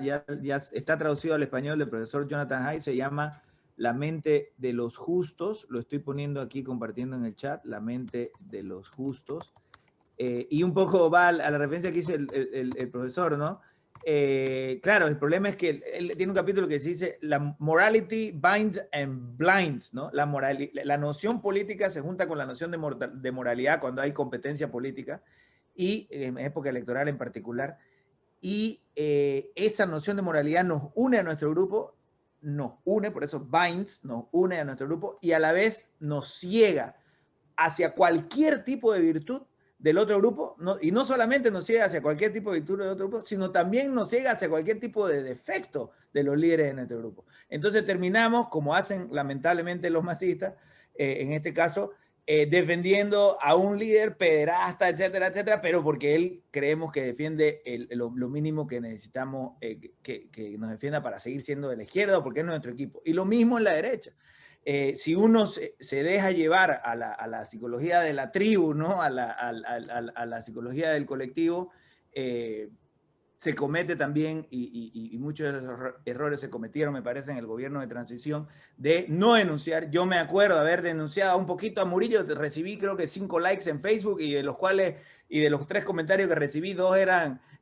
está traducido al español del profesor Jonathan Haidt, se llama La mente de los justos, lo estoy poniendo aquí compartiendo en el chat, La mente de los justos, y un poco va a la referencia que dice el profesor, ¿no? Claro, el problema es que él tiene un capítulo que se dice la morality binds and blinds, ¿no? La noción política se junta con la noción de moralidad cuando hay competencia política y en época electoral en particular, y esa noción de moralidad nos une a nuestro grupo, por eso binds, nos une a nuestro grupo y a la vez nos ciega hacia cualquier tipo de virtud del otro grupo, y no solamente nos ciega hacia cualquier tipo de virtud del otro grupo, sino también nos ciega hacia cualquier tipo de defecto de los líderes de nuestro grupo. Entonces terminamos, como hacen lamentablemente los masistas, en este caso, defendiendo a un líder pederasta, etcétera, etcétera, pero porque él creemos que defiende lo mínimo que necesitamos que nos defienda para seguir siendo de la izquierda, porque es nuestro equipo. Y lo mismo en la derecha. Si uno se deja llevar a la psicología de la tribu, ¿no? a la psicología del colectivo, se comete también, y muchos errores se cometieron, me parece, en el gobierno de transición, de no denunciar. Yo me acuerdo haber denunciado un poquito a Murillo, recibí creo que 5 likes en Facebook, y de los 3 comentarios que recibí, 2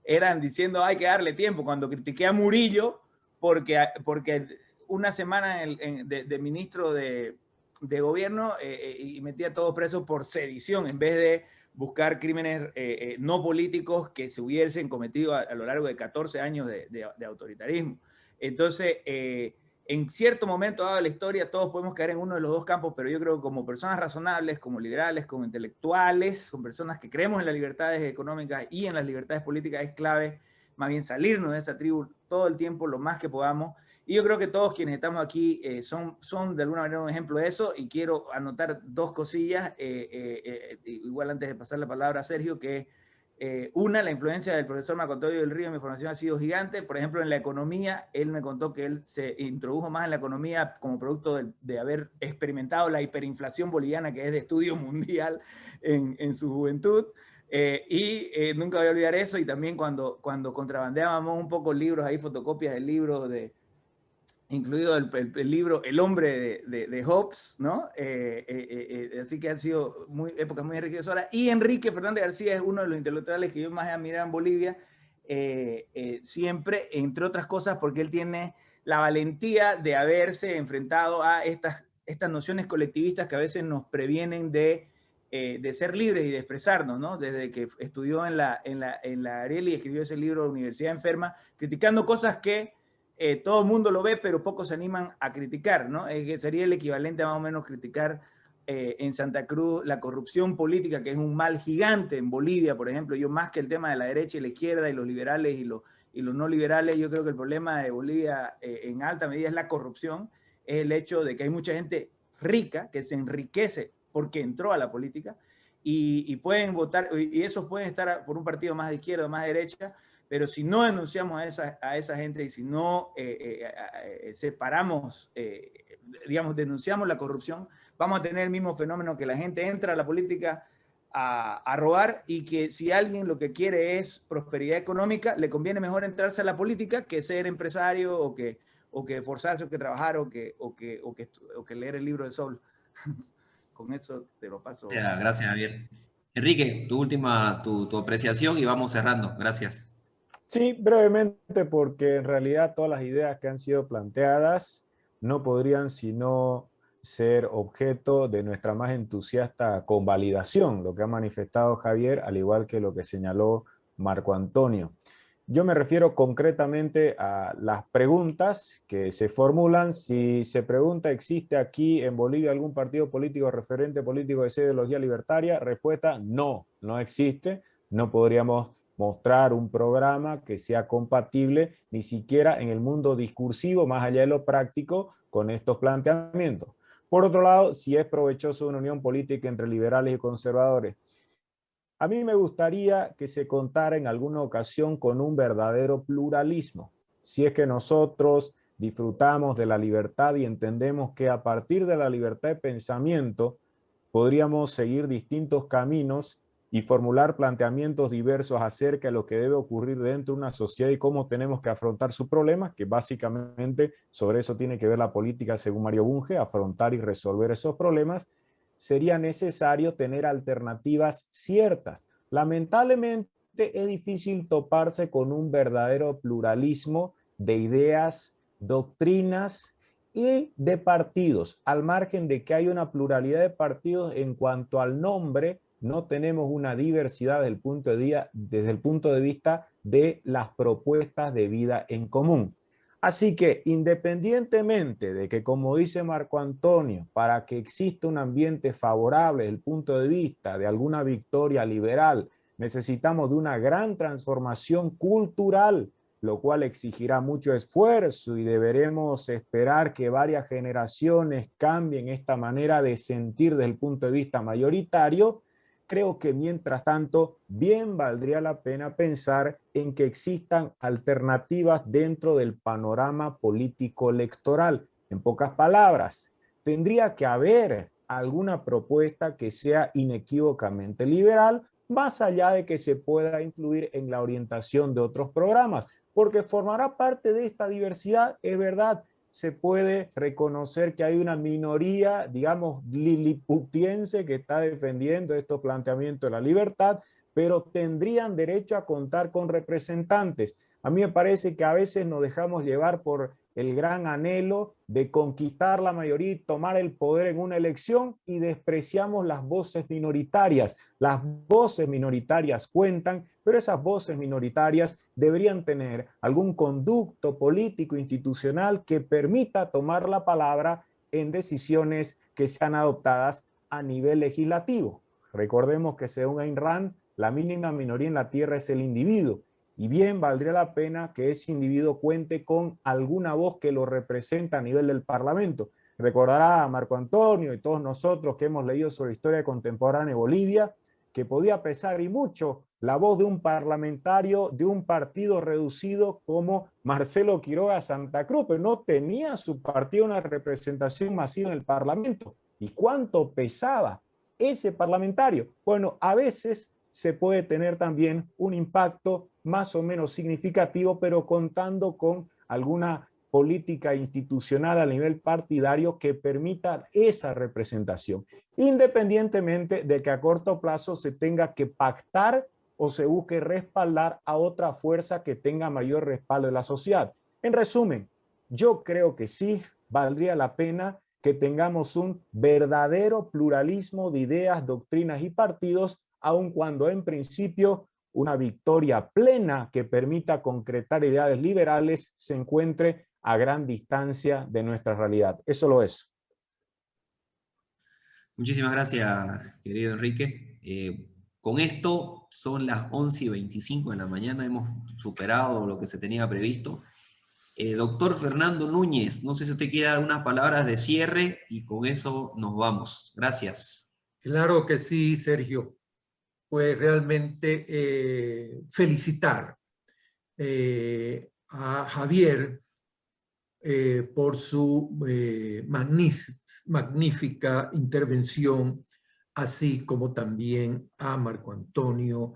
eran diciendo hay que darle tiempo, cuando critiqué a Murillo, porque una semana de ministro de gobierno y metía a todos presos por sedición, en vez de buscar crímenes no políticos que se hubiesen cometido a lo largo de 14 años de autoritarismo. Entonces, en cierto momento dado la historia, todos podemos caer en uno de los dos campos, pero yo creo que como personas razonables, como liberales, como intelectuales, como personas que creemos en las libertades económicas y en las libertades políticas, es clave más bien salirnos de esa tribu todo el tiempo, lo más que podamos. Y yo creo que todos quienes estamos aquí son de alguna manera un ejemplo de eso, y quiero anotar 2 cosillas, igual antes de pasar la palabra a Sergio, que una, la influencia del profesor Marco Antonio del Río en mi formación ha sido gigante. Por ejemplo, en la economía, él me contó que él se introdujo más en la economía como producto de haber experimentado la hiperinflación boliviana, que es de estudio mundial en su juventud. Nunca voy a olvidar eso. Y también cuando contrabandeábamos un poco libros, ahí fotocopias de libros incluido el libro El hombre de Hobbes, ¿no? Así que han sido épocas muy enriquecedoras. Y Enrique Fernández García es uno de los intelectuales que yo más he admirado en Bolivia, siempre, entre otras cosas, porque él tiene la valentía de haberse enfrentado a estas nociones colectivistas que a veces nos previenen de ser libres y de expresarnos, ¿no? Desde que estudió en la Ariel y escribió ese libro Universidad Enferma, criticando cosas que todo el mundo lo ve, pero pocos se animan a criticar, ¿no? Que sería el equivalente a más o menos criticar en Santa Cruz la corrupción política, que es un mal gigante en Bolivia, por ejemplo. Yo, más que el tema de la derecha y la izquierda y los liberales y los no liberales, yo creo que el problema de Bolivia en alta medida es la corrupción, es el hecho de que hay mucha gente rica que se enriquece porque entró a la política y pueden votar, y esos pueden estar por un partido más de izquierda o más de derecha, pero si no denunciamos a esa gente y si no separamos, digamos, denunciamos la corrupción, vamos a tener el mismo fenómeno, que la gente entra a la política a robar, y que si alguien lo que quiere es prosperidad económica, le conviene mejor entrarse a la política que ser empresario o que forzarse o que trabajar o que leer el libro de Sol. Con eso te lo paso. Gracias, Javier. Enrique, tu apreciación y vamos cerrando. Gracias. Sí, brevemente, porque en realidad todas las ideas que han sido planteadas no podrían sino ser objeto de nuestra más entusiasta convalidación, lo que ha manifestado Javier, al igual que lo que señaló Marco Antonio. Yo me refiero concretamente a las preguntas que se formulan. Si se pregunta, ¿existe aquí en Bolivia algún partido político referente político de esa ideología libertaria? Respuesta, no, no existe. No podríamos mostrar un programa que sea compatible ni siquiera en el mundo discursivo, más allá de lo práctico, con estos planteamientos. Por otro lado, si es provechoso una unión política entre liberales y conservadores, a mí me gustaría que se contara en alguna ocasión con un verdadero pluralismo. Si es que nosotros disfrutamos de la libertad y entendemos que a partir de la libertad de pensamiento podríamos seguir distintos caminos y formular planteamientos diversos acerca de lo que debe ocurrir dentro de una sociedad y cómo tenemos que afrontar sus problemas, que básicamente sobre eso tiene que ver la política, según Mario Bunge, afrontar y resolver esos problemas, sería necesario tener alternativas ciertas. Lamentablemente es difícil toparse con un verdadero pluralismo de ideas, doctrinas y de partidos. Al margen de que hay una pluralidad de partidos en cuanto al nombre, no tenemos una diversidad desde el punto de vista de las propuestas de vida en común. Así que, independientemente de que, como dice Marco Antonio, para que exista un ambiente favorable desde el punto de vista de alguna victoria liberal, necesitamos de una gran transformación cultural lo cual exigirá mucho esfuerzo y deberemos esperar que varias generaciones cambien esta manera de sentir desde el punto de vista mayoritario. Creo que mientras tanto bien valdría la pena pensar en que existan alternativas dentro del panorama político electoral. En pocas palabras, tendría que haber alguna propuesta que sea inequívocamente liberal, más allá de que se pueda incluir en la orientación de otros programas, porque formará parte de esta diversidad, es verdad. Se puede reconocer que hay una minoría, digamos, liliputiense que está defendiendo estos planteamientos de la libertad, pero tendrían derecho a contar con representantes. A mí me parece que a veces nos dejamos llevar por el gran anhelo de conquistar la mayoría y tomar el poder en una elección y despreciamos las voces minoritarias. Las voces minoritarias cuentan, pero esas voces minoritarias deberían tener algún conducto político institucional que permita tomar la palabra en decisiones que sean adoptadas a nivel legislativo. Recordemos que según Ayn Rand, la mínima minoría en la tierra es el individuo. Y bien valdría la pena que ese individuo cuente con alguna voz que lo representa a nivel del Parlamento. Recordará a Marco Antonio y todos nosotros que hemos leído sobre historia contemporánea de Bolivia, que podía pesar y mucho la voz de un parlamentario de un partido reducido como Marcelo Quiroga Santa Cruz, pero no tenía su partido una representación masiva en el Parlamento. ¿Y cuánto pesaba ese parlamentario? Bueno, a veces se puede tener también un impacto más o menos significativo, pero contando con alguna política institucional a nivel partidario que permita esa representación, independientemente de que a corto plazo se tenga que pactar o se busque respaldar a otra fuerza que tenga mayor respaldo de la sociedad. En resumen, yo creo que sí valdría la pena que tengamos un verdadero pluralismo de ideas, doctrinas y partidos, aun cuando en principio una victoria plena que permita concretar ideales liberales se encuentre a gran distancia de nuestra realidad. Eso lo es. Muchísimas gracias, querido Enrique. Con esto son las 11:25 de la mañana, hemos superado lo que se tenía previsto. Doctor Fernando Núñez, no sé si usted quiere dar unas palabras de cierre y con eso nos vamos. Gracias. Claro que sí, Sergio. Pues realmente felicitar a Javier por su magnífica intervención, así como también a Marco Antonio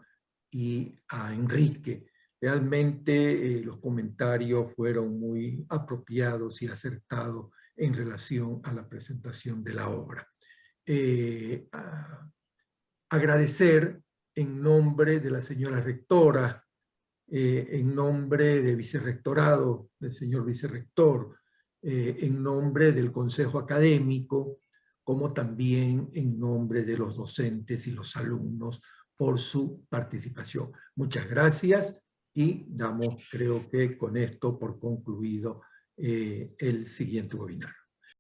y a Enrique. Realmente los comentarios fueron muy apropiados y acertados en relación a la presentación de la obra. Agradecer en nombre de la señora rectora, en nombre del vicerrectorado, del señor vicerrector, en nombre del consejo académico, como también en nombre de los docentes y los alumnos por su participación. Muchas gracias y damos, creo que con esto por concluido el siguiente webinar.